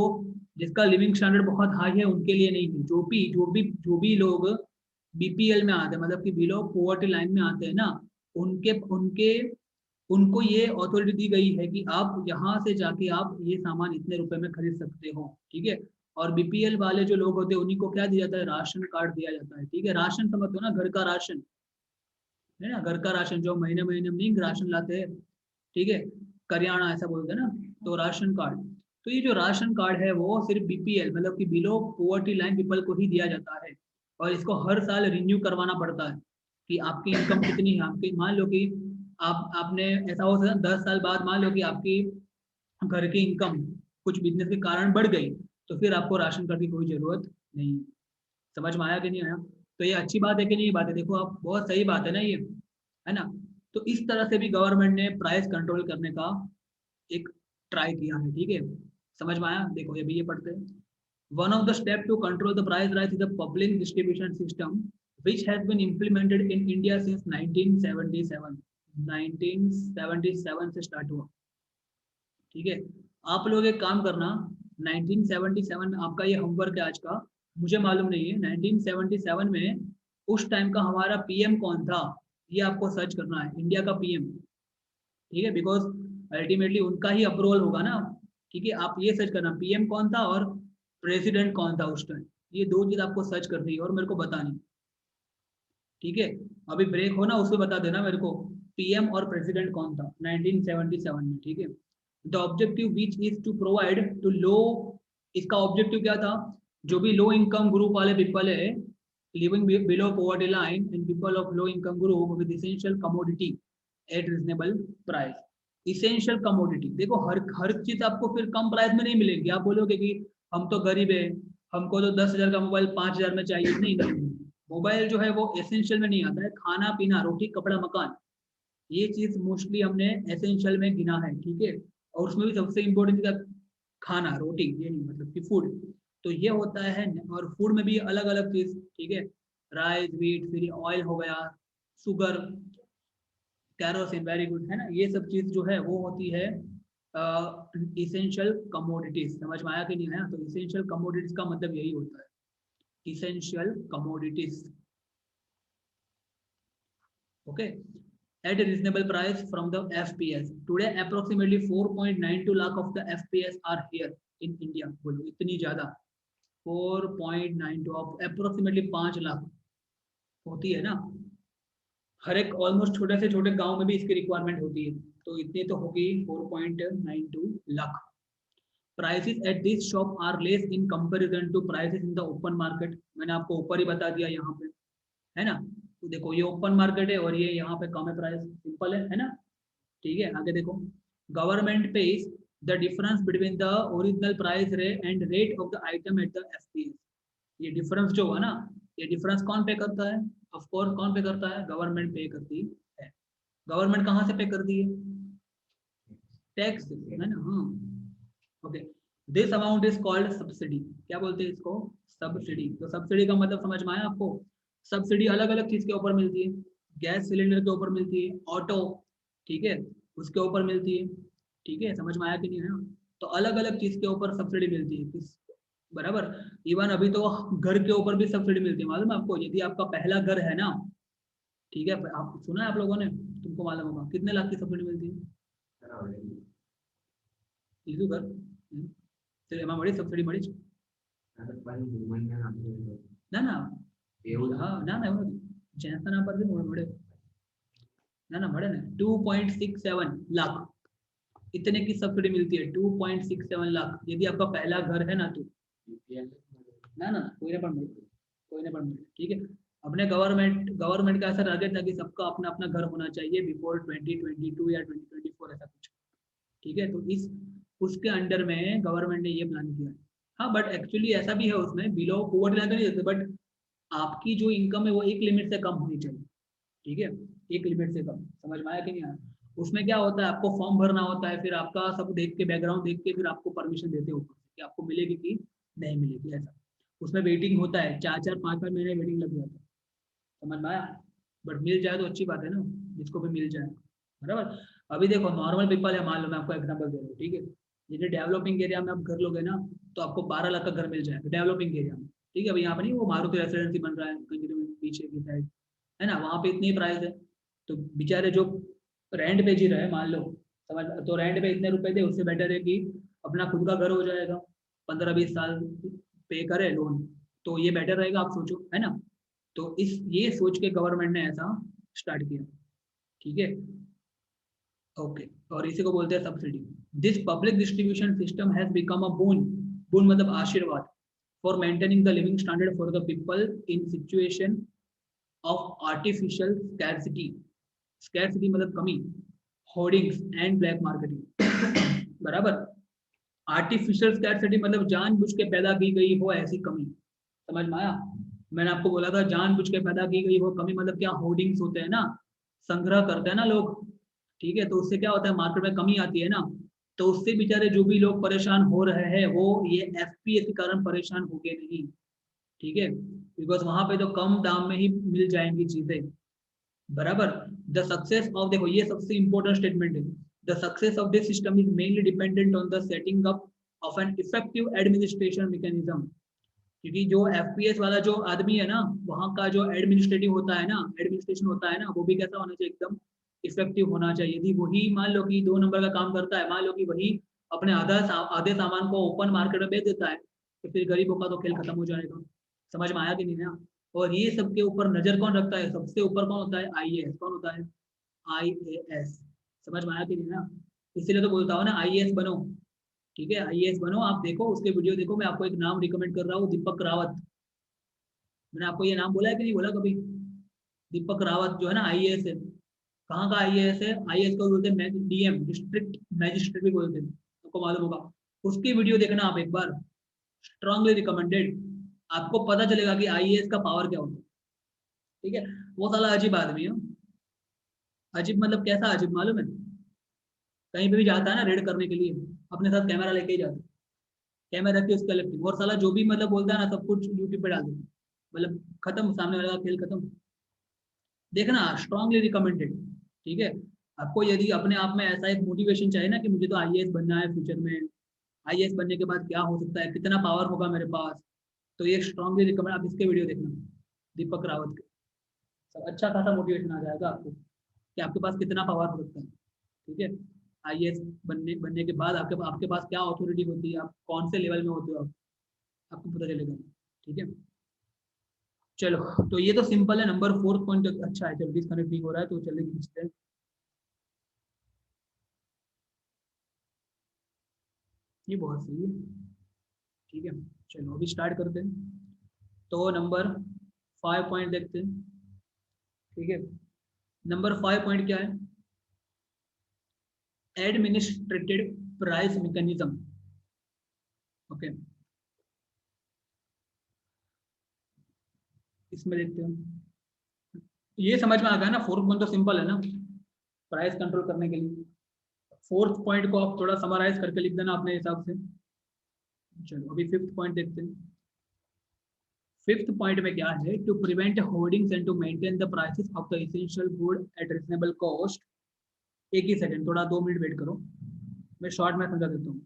जिसका लिविंग स्टैंडर्ड बहुत हाई है उनके लिए नहीं है। जो भी लोग बीपीएल में आते हैं, मतलब कि बिलो पॉवर्टी लाइन में आते हैं ना, उनके उनके उनको ये अथॉरिटी दी गई है कि आप यहाँ से जाके आप ये सामान इतने रुपए में खरीद सकते हो। ठीक है, और बीपीएल वाले जो लोग होते हैं उन्हीं को क्या दिया जाता है? राशन कार्ड दिया जाता है। ठीक है, राशन समझते हो ना, घर का राशन, है ना, घर का राशन जो महीने महीने में नहीं राशन लाते हैं। ठीक है, करियाना ऐसा बोलते हैं ना, तो राशन कार्ड। तो ये जो राशन कार्ड है वो सिर्फ बीपीएल, मतलब कि बिलो पॉवर्टी लाइन पीपल को ही दिया जाता है, और इसको हर साल रिन्यू करवाना पड़ता है कि आपकी इनकम कितनी है। आपकी मान लो कि आपने ऐसा हो सकता है 10 साल बाद मान लो कि आपकी घर की इनकम कुछ बिजनेस के कारण बढ़ गई, तो फिर आपको राशन कार्ड की कोई जरूरत नहीं है। समझ में आया कि नहीं आया? तो ये अच्छी बात है कि नहीं बात है? देखो आप, बहुत सही बात है ना ये, है ना। तो इस तरह से भी गवर्नमेंट ने प्राइस कंट्रोल करने का एक ट्राई किया है। ठीक है, समझ में आया? देखो ये भी ये पढ़ते हैं। One of the step to control the price rise is the public distribution system which has been implemented in India since 1977। 1977 से स्टार्ट हुआ। ठीक है, आप लोग एक काम करना, 1977 में आपका ये होमवर्क है आज का, मुझे मालूम नहीं है 1977 में उस टाइम का हमारा पीएम कौन था, ये आपको सर्च करना है, इंडिया का पीएम। ठीक है, बिकॉज अल्टीमेटली उनका ही अप्रूवल होगा ना। ठीक है, आप ये सर्च करना पीएम कौन था और प्रेसिडेंट कौन था उस टाइम, ये दो चीज आपको सर्च करनी है और मेरे को बतानी। ठीक है, अभी ब्रेक हो ना उसमें बता देना मेरे को, पीएम और प्रेसिडेंट कौन था 1977 में। ठीक है, the objective which is to provide to low, इसका ऑब्जेक्टिव क्या था? जो भी लो इनकम ग्रुप वाले पीपल है, living below poverty line and people of low income group with essential commodity at reasonable price. Essential commodity, देखो हर हर चीज आपको फिर कम प्राइस में नहीं मिलेगी। आप बोलोगे कि हम तो गरीब है, हमको तो 10,000 का मोबाइल 5,000 में चाहिए, नहीं नहीं नहीं। मोबाइल जो है वो एसेंशियल में नहीं आता है, खाना पीना रोटी कपड़ा मकान, ये चीज मोस्टली हमने एसेंशियल में गिना है। ठीक है, और उसमें भी सबसे इम्पोर्टेंट चीज खाना रोटी, ये नहीं मतलब कि फूड, तो ये होता है। और फूड में भी अलग अलग चीज, ठीक है, राइस व्हीट फिर ऑयल हो गया, शुगर, कैरोसिन, वेरी गुड, है ना। ये सब चीज जो है वो होती है इसेंशियल कमोडिटीज। समझ में आया कि नहीं आया? तो इसेंशियल कमोडिटीज का मतलब यही होता है, essential commodities. Okay, at a reasonable price from the FPS. Today, approximately 4.92 lakh of the FPS are here in India. बोलो इतनी ज्यादा, 4.92 of approximately 5 लाख होती है ना। हर एक ऑलमोस्ट छोटे से छोटे गांव में भी इसकी रिक्वायरमेंट होती है, तो इतनी तो होगी 4.92 lakh. Prices at this shop are less in comparison to prices in the open market. मैंने आपको ऊपर ही बता दिया यहाँ पे, है ना। तो देखो ये ओपन मार्केट है और ये यहाँ पे कम है प्राइस, सिंपल है ना। ठीक है, आगे देखो, government pays the difference between the original price रे and rate of the item at the FPS. ये डिफरेंस जो हुआ ना, ये डिफरेंस कौन पे करता है? ऑफ कोर्स कौन पे करता है? गवर्नमेंट पे करती है। गवर्नमेंट कहाँ से पे करती है? टैक्स, है ना। हाँ, okay. This amount is called subsidy. क्या बोलते हैं इसको? सब्सिडी। तो सब्सिडी का मतलब समझ में आया आपको? सब्सिडी अलग अलग चीज के ऊपर मिलती है। गैस सिलेंडर के ऊपर मिलती है, ऑटो, ठीक है, उसके ऊपर मिलती है। ठीक है, समझ में आया कि नहीं है? तो अलग अलग चीज के ऊपर सब्सिडी मिलती है किस, बराबर। इवन अभी तो घर के ऊपर भी सब्सिडी मिलती है, मालूम है आपको? यदि आपका पहला घर है ना, ठीक है, आप सुना है आप लोगों ने, तुमको मालूम होगा कितने लाख की सब्सिडी मिलती है? तीसू घर फिर एमा बड़ी सब्सिडी मળી છે? ના ના હા ના ના એવું નથી, જેના પરથી મળે ना ना મળે ને 2.67 लाख, इतने की सब्सिडी मिलती है। 2.67 लाख यदि आपका पहला घर है ना तो ना ना कोई ने पण मिले, कोई ने पण मिले, ठीक है। अपने गवर्नमेंट का ऐसा टारगेट था कि सबका अपना अपना घर होना चाहिए बिफोर 2022 या 2024 ऐसा कुछ, ठीक है। तो इस उसके अंडर में गवर्नमेंट ने ये प्लान किया है। हाँ बट एक्चुअली ऐसा भी है उसमें, बिलो पॉवर्टी लाइन तो नहीं देते, बट आपकी जो इनकम है वो एक लिमिट से कम होनी चाहिए, ठीक है, एक लिमिट से कम। समझ में आया कि नहीं आया? उसमें क्या होता है, आपको फॉर्म भरना होता है, फिर आपका सब देख के, बैकग्राउंड देख के फिर आपको परमिशन देते हो कि आपको मिलेगी कि नहीं मिलेगी, ऐसा। उसमें वेटिंग होता है, 4-4 5-5 महीने वेटिंग लग जाता है। समझ में आया? बट मिल जाए तो अच्छी बात है ना, जिसको भी मिल जाए, बराबर। अभी देखो नॉर्मल पीपल है, मान लो मैं आपको एग्जाम्पल दे रहा हूँ, ठीक है। यदि डेवलपिंग एरिया में आप घर लोगे ना, तो आपको 12 लाख का घर मिल जाएगा डेवलपिंग एरिया में, ठीक है। अभी यहाँ पर नहीं, वो मारुति रेसिडेंसी बन रहा है कहीं पीछे की साइड, है ना, वहाँ पे इतनी प्राइस है। तो बेचारे जो रेंट पे जी रहे हैं, मान लो, समझ, तो रेंट पे इतने रुपए दे, उससे बेटर है कि अपना खुद का घर हो जाएगा, 15-20 साल पे करे लोन, तो ये बेटर रहेगा, आप सोचो, है ना। तो इस ये सोच के गवर्नमेंट ने ऐसा स्टार्ट किया, ठीक है, ओके। और इसी को बोलते हैं subsidy. This public distribution system has become a boon, boon मतलब आशीर्वाद, for maintaining the living standard for the people in situation of artificial scarcity. Scarcity मतलब कमी, होर्डिंग्स एंड ब्लैक मार्केटिंग, बराबर। आर्टिफिशियल स्कैरसिटी मतलब जानबूझ के पैदा की गई हो ऐसी कमी। समझ में आया? मैंने आपको बोला था जानबूझ के पैदा की गई हो कमी, मतलब क्या, होर्डिंग्स होते हैं ना, संग्रह करते हैं ना लोग, ठीक है, तो उससे क्या होता है, मार्केट में कमी आती है ना, तो उससे बेचारे जो भी लोग परेशान हो रहे हैं वो ये एफपीएस के कारण परेशान हो गए नहीं, ठीक है, बिकॉज वहां पे तो कम दाम में ही मिल जाएंगी चीजें, बराबर। द सक्सेस ऑफ, देखो ये सबसे इंपॉर्टेंट स्टेटमेंट है, the success of this system is mainly dependent on the setting up of an effective administration mechanism. क्योंकि जो एफपीएस वाला जो आदमी है ना, वहाँ का जो एडमिनिस्ट्रेटिव होता है ना, एडमिनिस्ट्रेशन होता है ना, वो भी कैसा होना चाहिए, एकदम इफेक्टिव होना चाहिए। यदि वही मान लो कि 2 नंबर का काम करता है, मान लो कि वही अपने आधे सामान को ओपन मार्केट में बेच देता है, तो फिर गरीबों का तो खेल खत्म हो जाएगा। समझ में आया कि नहीं ना? और ये सबके ऊपर नजर कौन रखता है, सबसे ऊपर कौन होता है, आईएएस। कौन होता है? आईएएस। समझ में आया कि नहीं ना? इसीलिए तो बोलता हूँ ना, आईएएस बनो, ठीक है, आईएएस बनो। आप देखो उसके वीडियो देखो, मैं आपको एक नाम रिकमेंड कर रहा हूँ, दीपक रावत। मैंने आपको ये नाम बोला है कि नहीं बोला कभी? दीपक रावत जो है ना, आईएएस है। कहाँ का आईएएस है? आईएएस को बोलते हैं डीएम, डिस्ट्रिक्ट मैजिस्ट्रेट भी बोलते हैं, आपको मालूम होगा। उसकी वीडियो देखना आप एक बार, स्ट्रांगली रिकमेंडेड। आपको पता चलेगा कि आईएएस का पावर क्या होता है, ठीक है। वो साला अजीब आदमी है। अजीब मतलब कैसा अजीब मालूम है? कहीं पे भी जाता है ना रेड करने के लिए, अपने साथ कैमरा लेके ही जाता है, कैमरा रख के उसका इलेक्ट्रिक, और साला जो भी मतलब बोलता है ना, सब कुछ यूट्यूब पे डाल देता है, मतलब खत्म, सामने वाला का खेल खत्म। देखना, स्ट्रांगली रिकमेंडेड, ठीक है। आपको यदि अपने आप में ऐसा एक मोटिवेशन चाहिए ना कि मुझे तो आईएएस बनना है फ्यूचर में, आईएएस बनने के बाद क्या हो सकता है, कितना पावर होगा मेरे पास, तो ये स्ट्रांगली रिकमेंड, आप इसके वीडियो देखना, दीपक रावत के। सब अच्छा खासा मोटिवेशन आ जाएगा आपको कि आपके पास कितना पावर हो सकता है, ठीक है। आईएएस बनने के बाद आपके पास क्या अथॉरिटी होती है, आप कौन से लेवल में होते हो, आपको पता चलेगा, ठीक है। चलो, तो ये तो सिंपल है। नंबर 4 पॉइंट अच्छा है, चलो डिस्कनेक्ट नहीं हो रहा है तो चलिए खींचते हैं। ये बहुत सही है, ठीक है। चलो अभी स्टार्ट करते हैं। तो नंबर 5 पॉइंट देखते हैं, ठीक है। नंबर 5 पॉइंट क्या है? Administrated price mechanism, okay. इसमें देखते हैं, ये समझ में आ गया ना, 4th पॉइंट तो सिंपल है ना, प्राइस कंट्रोल करने के लिए। 4th पॉइंट को आप थोड़ा समराइज करके लिख देना अपने हिसाब से। चलो अभी फिफ्थ पॉइंट देखते हैं। फिफ्थ पॉइंट में क्या है, to prevent hoardings and to maintain the prices of the essential good at reasonable cost. एक ही सेकंड, थोड़ा 2 मिनट वेट करो, मैं शॉर्ट में समझा देता हूँ।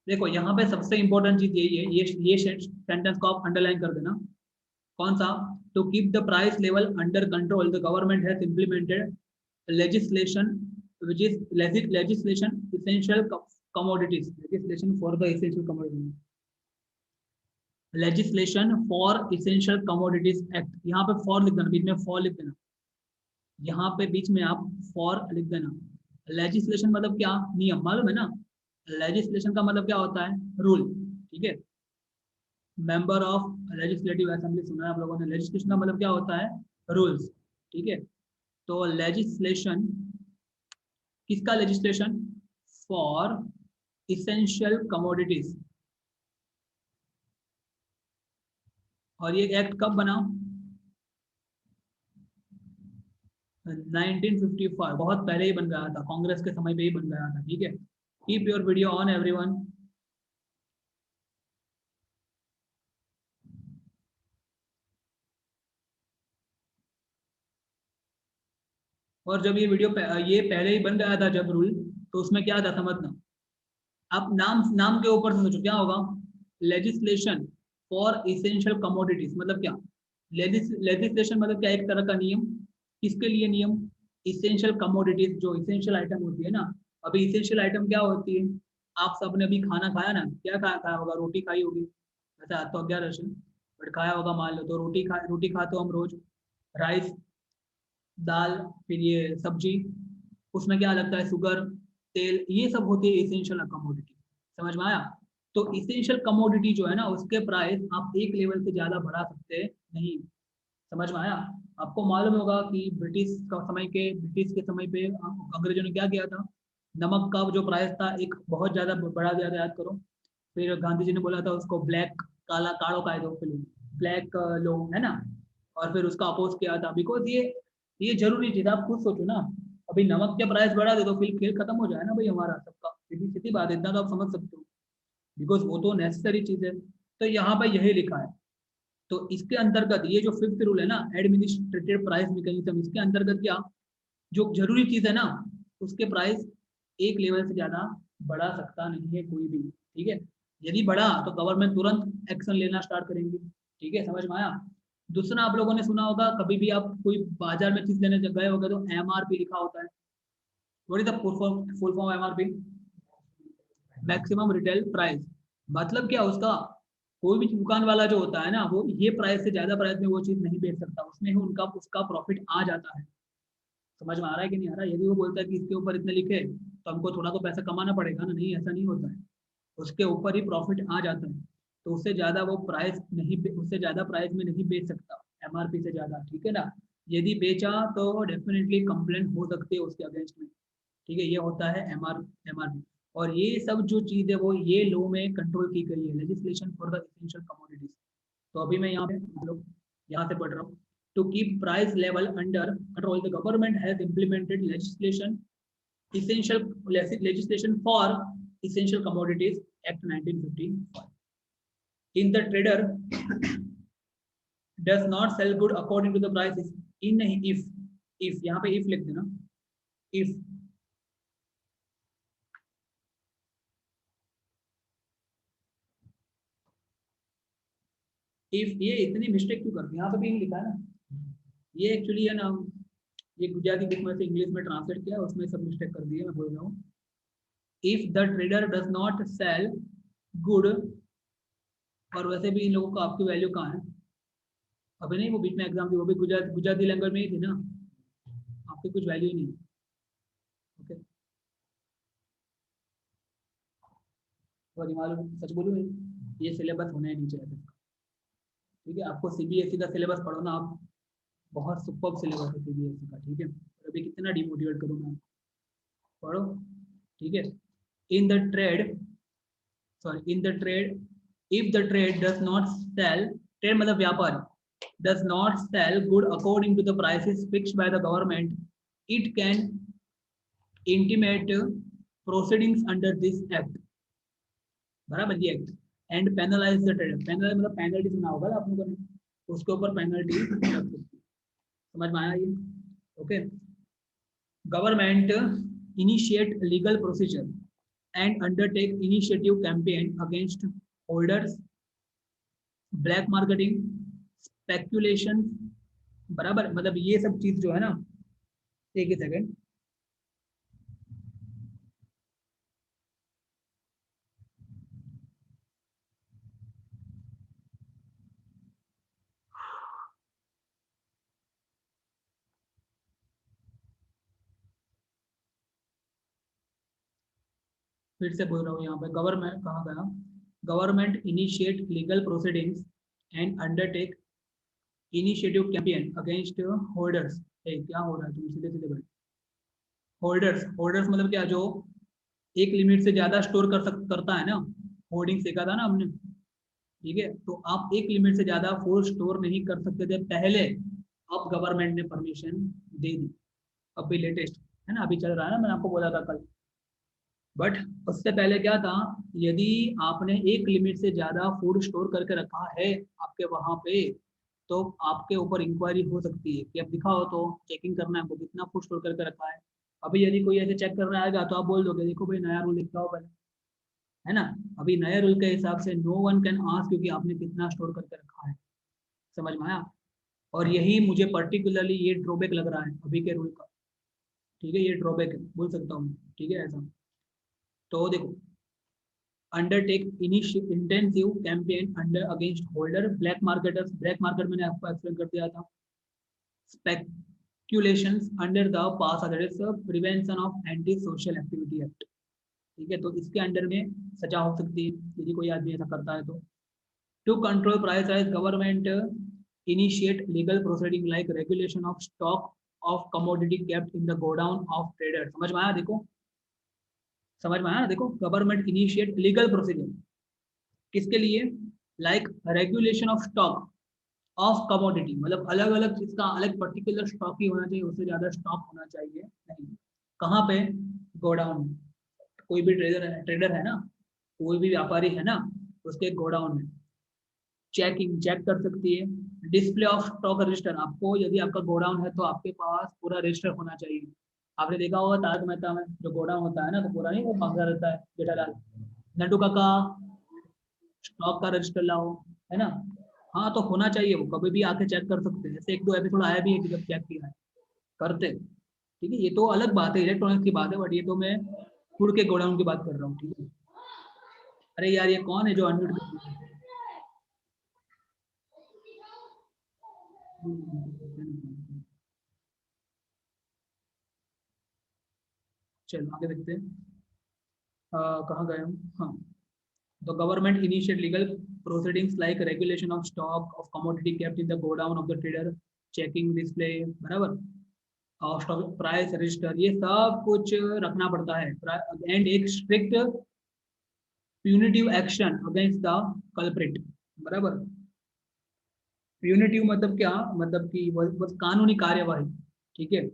देखो यहाँ पे सबसे इंपॉर्टेंट चीज यही है, ये सेंटेंस को आप अंडरलाइन कर देना। कौन सा? To keep the price level under control the government has implemented legislation which is legislation essential commodities, legislation for the essential commodities, legislation for essential commodities act। यहाँ पे फॉर लिख देना, बीच में फॉर लिख देना, यहाँ पे बीच में आप फॉर लिख देना। लेजिस्लेशन मतलब क्या? नियम, मालूम है ना? लेजिस्लेशन का मतलब क्या होता है? रूल, ठीक है। मेंबर ऑफ लेजिस्लेटिव असेंबली सुना है आप लोगों ने। लेजिस्लेशन का मतलब क्या होता है? रूल्स, ठीक है। तो लेजिस्लेशन किसका? Legislation for essential commodities. और ये एक्ट कब बना? 1955, बहुत पहले ही बन गया था, कांग्रेस के समय पे ही बन गया था, ठीक है। Keep your video on everyone. और जब ये वीडियो ये पहले ही बन गया था जब रूल, तो उसमें क्या था समझना। आप नाम नाम के ऊपर से सोचो क्या होगा। लेजिस्लेशन फॉर इसेंशियल कमोडिटीज मतलब क्या? लेजिस्लेशन मतलब क्या? एक तरह का नियम। किसके लिए नियम? इसेंशियल कमोडिटीज, जो इसेंशियल आइटम होती है ना। अभी इसेंशियल आइटम क्या होती है? आप सबने अभी खाना खाया ना, क्या खाया होगा? रोटी खाई होगी, ऐसा आता तो क्या राशन, बट खाया होगा मान लो। तो रोटी खाते हो हम रोज, राइस, दाल, फिर ये सब्जी, उसमें क्या लगता है? शुगर, तेल, ये सब होती है इसेंशियल कमोडिटी। समझ में आया? तो इसेंशियल कमोडिटी जो है ना, उसके प्राइस आप एक लेवल से ज्यादा बढ़ा सकते नहीं। समझ में आया? आपको मालूम होगा कि ब्रिटिश के समय पे अंग्रेजों ने क्या किया था? नमक का जो प्राइस था एक बहुत ज्यादा बढ़ा दिया था, याद करो। फिर गांधी जी ने बोला था उसको ब्लैक, काला कालो कायदो के लिए, ब्लैक लो, है ना। और फिर उसका अपोज किया था, बिकॉज ये जरूरी चीज। आप खुद सोचो ना, अभी नमक के प्राइस बढ़ा दे तो फिर खेल खत्म हो जाए ना भाई हमारा सबका। सीधी सीधी बात है, इतना तो आप समझ सकते हो, बिकॉज वो तो नेसेसरी चीज है। तो यहाँ पे यही लिखा है। तो इसके अंतर्गत ये जो फिफ्थ रूल है ना, एडमिनिस्ट्रेटिव प्राइस मैकेनिज्म, इसके अंतर्गत क्या, जो जरूरी चीज है ना, उसके प्राइस एक लेवल से ज्यादा बढ़ा सकता नहीं है कोई भी, ठीक है। यदि बढ़ा तो गवर्नमेंट तुरंत एक्शन लेना स्टार्ट करेंगे, ठीक है। समझ में आया? दूसरा, आप लोगों ने सुना होगा, कभी भी आप कोई बाजार में चीज लेने गए होगा तो एमआरपी लिखा होता है। What is the full form MRP? Maximum retail price. मतलब क्या उसका? कोई भी दुकान वाला जो होता है ना, वो ये प्राइस से ज्यादा प्राइस में वो चीज नहीं बेच सकता, उसमें ही उनका उसका प्रॉफिट आ जाता है। समझ में आ रहा है कि नहीं आ रहा है? यदि वो बोलता है कि इसके ऊपर इतने लिखे तो हमको थोड़ा तो पैसा कमाना पड़ेगा ना, नहीं, ऐसा नहीं होता है। उसके ऊपर ही प्रॉफिट आ जाता है। तो उससे ज्यादा वो प्राइस नहीं, उससे ज्यादा प्राइस में नहीं बेच सकता एमआरपी से ज्यादा, ठीक है ना। यदि बेचा तो डेफिनेटली कंप्लेंट हो सकती है उसके अगेंस्ट में, ठीक है। ये होता है एमआरपी। और ये सब जो चीज है वो ये लॉ में कंट्रोल की गई है, legislation for the essential commodities. तो अभी मैं यहाँ पे मतलब यहाँ से पढ़ रहा हूँ। To keep price level under control the government has implemented legislation essential legislation for essential commodities act 1955। in the trader does not sell good according to the prices in नहीं, if यहाँ पे if लिख देना। if ये इतनी mistake क्यों करते हैं? यहाँ पे भी लिखा है ना, ये एक्चुअली है ना, ये गुजराती बुक में से इंग्लिश में ट्रांसलेट किया, उसमें सब मिस्टेक कर दी है, मैं बोल रहा हूँ। If the trader does not sell good, और वैसे भी इन लोगों को आपकी वैल्यू कहाँ है? अभी नहीं, वो बीच में एग्जाम थी, वो भी गुजराती लैंग्वेज में ही थी ना, आपकी कुछ वैल्यू ही नहीं। ओके, तो मालूम, सच बोलूँ, ये सिलेबस होना ही नहीं चाहिए था, ठीक है। आपको सीबीएसई का सिलेबस पढ़ो ना आप, बहुत सुपर सिलेबस है सीबीएसई का, ठीक है। और अभी कितना डिमोटिवेट करूँ मैं, पढ़ो, ठीक है। In the trade, sorry in the trade, if the trade does not sell, trade मतलब व्यापार, does not sell good according to the prices fixed by the government, it can intimate proceedings under this act। बराबर ये act, and penalise the trader, penalise मतलब penalty सुना होगा ना आप लोगों ने, उसके ऊपर पेनल्टी लग सकती है। समझ में आया ये? Okay. Government initiate legal procedure and undertake initiative campaign against holders, black marketing, speculation, बराबर मतलब ये सब चीज जो है ना, एक ही सेकंड, फिर से बोल रहा हूँ यहाँ पे, गवर्नमेंट कहाँ गया, government initiate legal proceedings and undertake initiative campaign against holders, क्या हो रहा है, तुम सीधे सीधे बैठ, होल्डर्स, होल्डर्स मतलब क्या, जो एक लिमिट से ज्यादा स्टोर करता है ना, होर्डिंग सीखा था ना हमने, ठीक है, तो आप एक लिमिट से ज्यादा फूड स्टोर नहीं कर सकते थे पहले, अब गवर्नमेंट ने परमिशन दे दी, अभी लेटेस्ट है ना, अभी चल रहा है ना, मैंने आपको बोला था कल। बट उससे पहले क्या था, यदि आपने एक लिमिट से ज्यादा फूड स्टोर करके रखा है आपके वहां पे, तो आपके ऊपर इंक्वायरी हो सकती है कि अब दिखाओ, तो चेकिंग करना है, वो कितना फूड स्टोर करके रखा है। अभी यदि कोई ऐसे चेक करने आएगा तो आप बोल दोगे देखो भाई नया रूल लिखा हो पहले, है ना, अभी नए रूल के हिसाब से नो वन कैन आस्क क्योंकि आपने कितना स्टोर करके रखा है। समझ में आया? और यही मुझे पर्टिकुलरली ये ड्रॉबैक लग रहा है अभी के रूल का, ठीक है, ये ड्रॉबैक है बोल सकता हूँ, ठीक है ऐसा। तो देखो, undertake intensive campaign under against holder black marketers, black market मैंने आपको एक्सप्लेन कर दिया था, speculations under the pass prevention of anti social activity act, ठीक है, तो इसके अंडर में सजा हो सकती है यदि कोई आदमी ऐसा करता है तो। To control price rise government initiate legal proceeding like regulation of stock of commodity kept in the godown of trader. समझ में आया? देखो समझ में आया ना, देखो गवर्नमेंट इनिशिएट लीगल प्रोसीजर किसके लिए, like regulation of stock of commodity, मतलब अलग अलग चीज का अलग पर्टिकुलर स्टॉक ही होना चाहिए, उससे ज्यादा स्टॉक होना चाहिए नहीं। कहाँ पे? गोडाउन। कोई भी ट्रेडर है ना, कोई भी व्यापारी है ना, उसके गोडाउन में चेकिंग चेक कर सकती है। डिस्प्ले ऑफ स्टॉक रजिस्टर, आपको यदि आपका गोडाउन है तो आपके पास पूरा रजिस्टर होना चाहिए। आपने देखा होगा तारक मेहता में जो गोडाउन होता है ना, तो पूरा नहीं वो मांगा रहता है जेठालाल, नंदू काका स्टॉक का रजिस्टर लाओ, है ना। हाँ तो होना चाहिए, वो कभी भी आके चेक कर सकते हैं, जैसे एक दो एपिसोड आया भी है कि जब चेक किया है करते, ठीक है, ये तो अलग बात है, इलेक्ट्रॉनिक्स की बात है, बट ये तो मैं फूड के गोडाउन की बात कर रहा हूँ, ठीक है। अरे यार ये कौन है जो अनम्यूट कर दिया? चलो आगे देखते हैं। कहाँ गए हम, हाँ, the government initiate legal proceedings like regulation of stock of commodity kept in the godown of the trader, checking display, बराबर, और स्टॉक प्राइस रजिस्टर, ये सब कुछ रखना पड़ता है, एंड एक strict punitive action against the culprit, बराबर। प्यूनिटिव मतलब क्या, मतलब कि बस कानूनी कार्यवाही, ठीक है,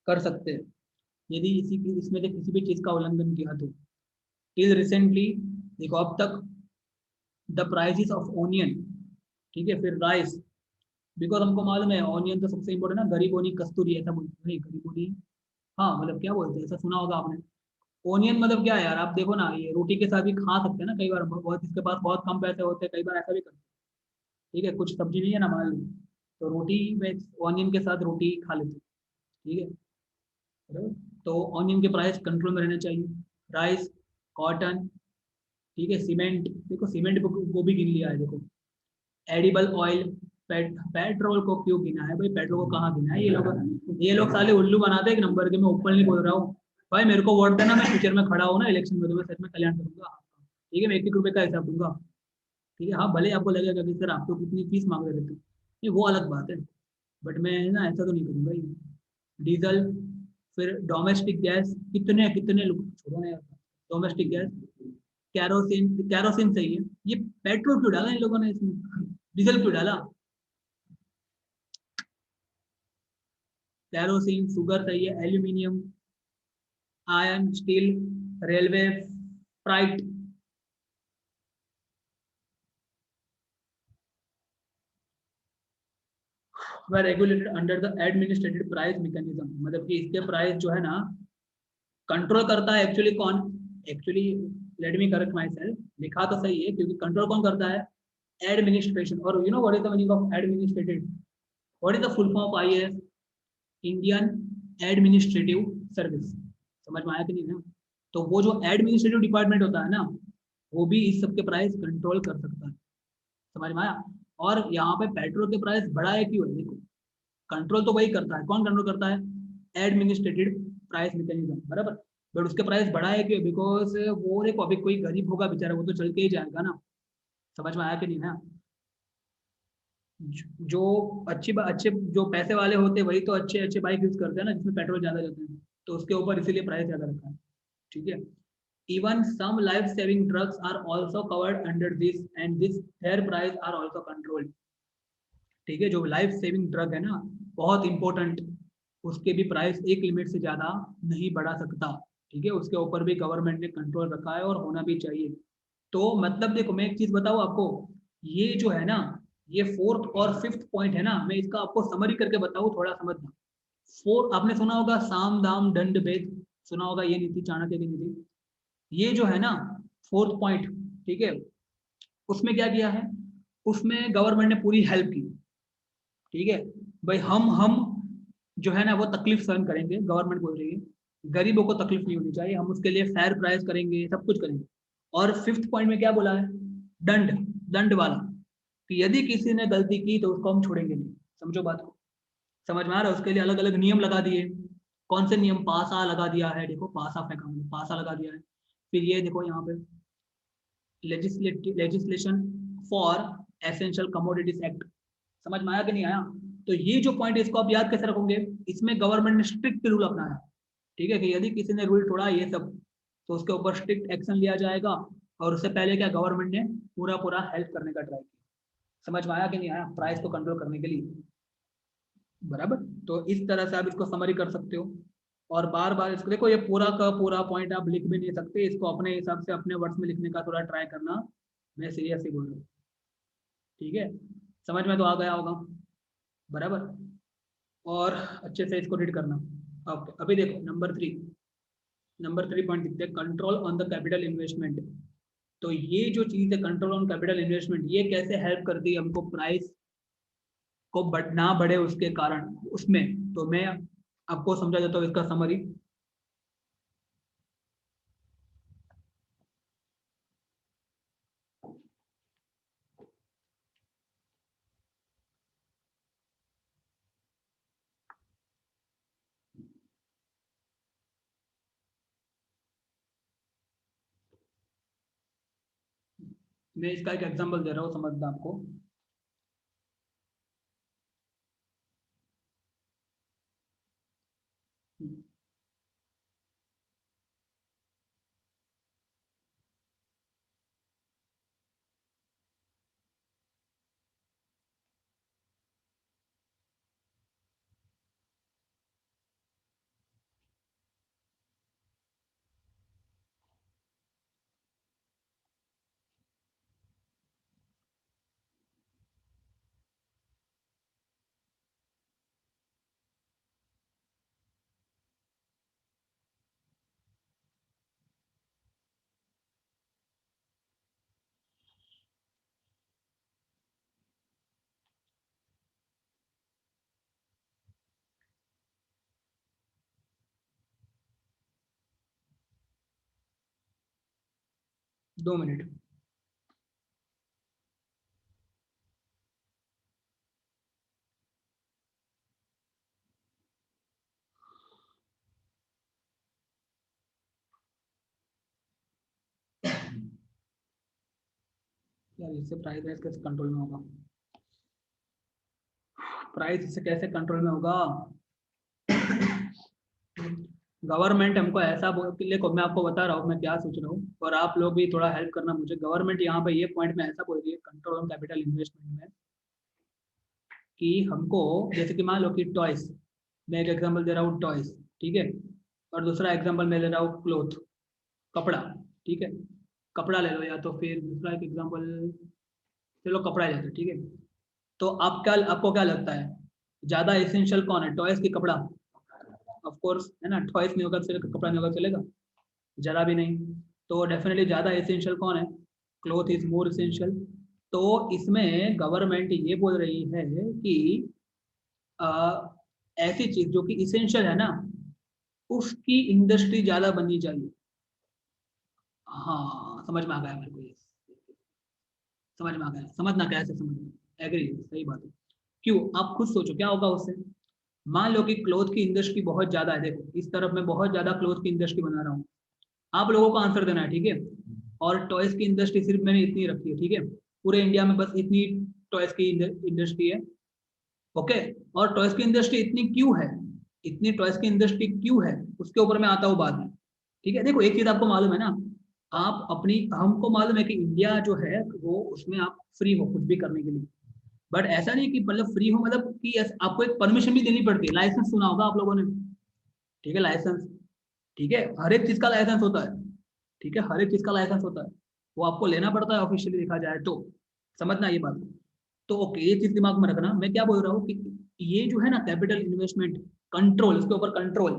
कर सकते हैं यदि इसी की इसमें से किसी भी चीज का उल्लंघन किया तो। टिल रिसेंटली, देखो अब तक, द प्राइसेस ऑफ ओनियन, ठीक है, फिर राइस, बिकॉज हमको मालूम है ऑनियन तो सबसे इम्पोर्टेंट ना, गरीबोनी कस्तूरी ऐसा बोलते हैं, नहीं गरीबोनी, हाँ मतलब क्या बोलते हैं, ऐसा सुना होगा आपने। ओनियन मतलब क्या है यार, आप देखो ना, ये रोटी के साथ भी खा सकते हैं ना, कई बार बहुत इसके पास बहुत कम पैसे होते हैं, कई बार ऐसा भी करते हैं, ठीक है, कुछ सब्जी नहीं है ना मान लो, तो रोटी में ऑनियन के साथ रोटी खा लेते हैं, ठीक है, बराबर? तो ऑनियन के प्राइस कंट्रोल में रहने चाहिए। राइस, कॉटन, ठीक है, सीमेंट, देखो सीमेंट को भी गिन लिया है, देखो एडिबल ऑयल, पेट्रोल को क्यों गिना है भाई, पेट्रोल को कहाँ गिना है ये लोग, ये लोग साले उल्लू बनाते हैं एक नंबर के, मैं ऊपर नहीं बोल रहा हूँ भाई, मेरे को वोट देना, मैं फ्यूचर में खड़ा हूँ ना इलेक्शन में, तो मैं सच में कल्याण करूंगा, ठीक है, मैं 1-1 रुपए का हिसाब दूंगा, ठीक है, हाँ भले आपको लगेगा कि सर आपको कितनी फीस मांग रहे थे, ये वो अलग बात है, बट मैं ना ऐसा तो नहीं करूंगा ये। डीजल, फिर डोमेस्टिक गैस, कितने कितने लोग छोड़ो ना यार, डोमेस्टिक गैस, कैरोसिन, कैरोसिन सही है, ये पेट्रोल क्यों डाला इन लोगों ने इसमें, डीजल क्यों डाला, कैरोसिन, शुगर सही है, aluminium, iron, steel, railway, freight, were regulated under the administrated price mechanism, मतलब कि इसके प्राइस जो है ना कंट्रोल करता है एक्चुअली कौन, actually let me correct my self, लिखा तो सही है क्योंकि कंट्रोल कौन करता है, एडमिनिस्ट्रेशन। और you know what is the meaning of administrated, what is the full form of IAS, Indian administrative service. समझ में आया कि नहीं ना? तो वो जो एडमिनिस्ट्रेटिव डिपार्टमेंट होता है ना, वो भी इस सब के प्राइस कंट्रोल कर सकता है। समझ में आया? और यहाँ पे पेट्रोल के प्राइस बढ़ाए क्यों है, देखो कंट्रोल तो वही करता है, कौन कंट्रोल करता है, एडमिनिस्ट्रेटिव प्राइस मैकेनिज्म, बराबर। बट उसके प्राइस बढ़ाए क्यों, बिकॉज वो देखो अभी कोई गरीब होगा बेचारा, वो तो चल के ही जाएगा ना। समझ में आया कि नहीं ना? जो अच्छे जो पैसे वाले होते हैं वही तो अच्छे अच्छे बाइक यूज करते हैं ना, जिसमें पेट्रोल ज्यादा जाते हैं, तो उसके ऊपर इसीलिए प्राइस ज्यादा रखा है। ठीक है। Even some life saving drugs are also covered under this and this their price are also controlled. ठीक है, जो लाइफ सेविंग ड्रग है ना, बहुत इंपॉर्टेंट, उसके भी प्राइस एक लिमिट से ज्यादा नहीं बढ़ा सकता। ठीक है, उसके ऊपर भी गवर्नमेंट ने कंट्रोल रखा है और होना भी चाहिए। तो मतलब देखो मैं एक चीज बताऊं आपको, ये जो है ना, ये फोर्थ और फिफ्थ पॉइंट है ना, मैं इसका आपको समरी करके बताऊं, थोड़ा समझना। फोर आपने सुना होगा साम दाम दंड भेद, सुना होगा ये नीति, चाणक्य की नीति। ये जो है ना फोर्थ पॉइंट, ठीक है, उसमें क्या किया है, उसमें गवर्नमेंट ने पूरी हेल्प की। ठीक है भाई, हम जो है ना वो तकलीफ सहन करेंगे, गवर्नमेंट बोल रही है गरीबों को तकलीफ नहीं होनी चाहिए, हम उसके लिए फेयर प्राइस करेंगे, सब कुछ करेंगे। और फिफ्थ पॉइंट में क्या बोला है, दंड, दंड वाला, कि यदि किसी ने गलती की तो उसको हम छोड़ेंगे नहीं। समझो बात को, समझ में आ रहा है? उसके लिए अलग अलग नियम लगा दिए। कौन से नियम, पासा लगा दिया है, देखो पासा फेंका, पासा लगा दिया है। फिर ये देखो यहाँ पे legislation for essential commodities act. समझ में आया कि नहीं आया? तो ये जो पॉइंट है इसको आप याद कैसे रखोगे, इसमें गवर्नमेंट ने स्ट्रिक्ट रूल अपनाया। ठीक है, कि यदि किसी ने रूल तोड़ा ये सब, तो उसके ऊपर स्ट्रिक्ट एक्शन लिया जाएगा। और उससे पहले क्या, गवर्नमेंट ने पूरा पूरा हेल्प करने का ट्राई किया। समझ में आया कि नहीं आया, प्राइस को कंट्रोल करने के लिए, बराबर। तो इस तरह से आप इसको समरी कर सकते हो। और बार बार इसको देखो, ये पूरा का पूरा पॉइंट आप लिख भी नहीं सकते, इसको अपने हिसाब से अपने वर्ड्स में लिखने का थोड़ा ट्राई करना, मैं सीरियसली बोल रहा हूँ। ठीक है, समझ में तो आ गया होगा, बराबर। और अच्छे से इसको रीड करना। ओके, अभी देखो नंबर थ्री पॉइंट दिखते हैं, control on the capital investment. तो ये जो चीज है कंट्रोल ऑन कैपिटल इन्वेस्टमेंट, ये कैसे हेल्प करती है हमको प्राइस को ना बढ़े उसके कारण उसमें। तो मैं आपको समझा देता हूँ इसका समरी। मैं इसका एक एग्जांपल दे रहा हूँ, समझना आपको। दो मिनट। यार इससे प्राइस राइज कैसे कंट्रोल में होगा, प्राइस इससे कैसे कंट्रोल में होगा। गवर्नमेंट हमको ऐसा देखो मैं आपको बता रहा हूँ मैं क्या सोच रहा हूँ, और आप लोग भी थोड़ा हेल्प करना मुझे। गवर्नमेंट यहाँ पे ये पॉइंट में ऐसा बोल रही है कंट्रोल ऑन कैपिटल इन्वेस्टमेंट में, कि हमको जैसे कि मान लो कि टॉयस, मैं एक एग्जांपल दे रहा हूँ टॉयस, ठीक है, और दूसरा एग्जांपल मैं ले रहा हूँ क्लोथ, कपड़ा। ठीक है, कपड़ा ले लो, या तो फिर दूसरा एक एग्जांपल, चलो कपड़ा ले लो, ठीक है। तो आप क्या, आपको क्या लगता है, ज्यादा एसेंशियल कौन है? टॉयज की कपड़ा? ऑफ कोर्स, है ना, टॉयज नहीं होगा तो चलेगा, कपड़ा नहीं होगा चलेगा? जरा भी नहीं। तो डेफिनेटली ज्यादा एसेंशियल कौन है? Cloth is more essential. तो इसमें गवर्नमेंट ये बोल रही है कि अ, ऐसी चीज जो कि इसेंशियल है ना, उसकी इंडस्ट्री ज्यादा बननी चाहिए। हाँ, समझ में आ गया मेरे को ये, समझ में आ गया, समझना कैसे समझना, एग्री, सही बात है। क्यों? आप खुद सोचो क्या होगा उससे। मान लो कि क्लोथ की इंडस्ट्री बहुत ज्यादा है, देखो इस तरफ मैं बहुत ज्यादा क्लोथ की इंडस्ट्री बना रहा हूँ, आप लोगों को आंसर देना है, ठीक है? और टॉयज की इंडस्ट्री सिर्फ मैंने इतनी रखी है, ठीक है? पूरे इंडिया में बस इतनी टॉयज की इंडस्ट्री है, ओके? और टॉयज की इंडस्ट्री इतनी क्यों है, इतनी टॉयज की इंडस्ट्री क्यों है, उसके ऊपर मैं आता हूँ बाद में। ठीक है, देखो एक चीज आपको मालूम है ना, आप अपनी, हमको मालूम है कि इंडिया जो है वो, उसमें आप फ्री हो कुछ भी करने के लिए, बट ऐसा नहीं कि मतलब फ्री हो, मतलब कि आपको एक परमिशन भी देनी पड़ती है, लाइसेंस सुना होगा आप लोगों ने, ठीक है, लाइसेंस, ठीक है, हर एक चीज का लाइसेंस होता है, ठीक है, हर एक चीज का लाइसेंस होता है, वो आपको लेना पड़ता है ऑफिशियली देखा जाए तो, समझना ये बात। तो ओके, ये चीज दिमाग में रखना, मैं क्या बोल रहा हूँ कि ये जो है ना कैपिटल इन्वेस्टमेंट कंट्रोल, उसके ऊपर कंट्रोल,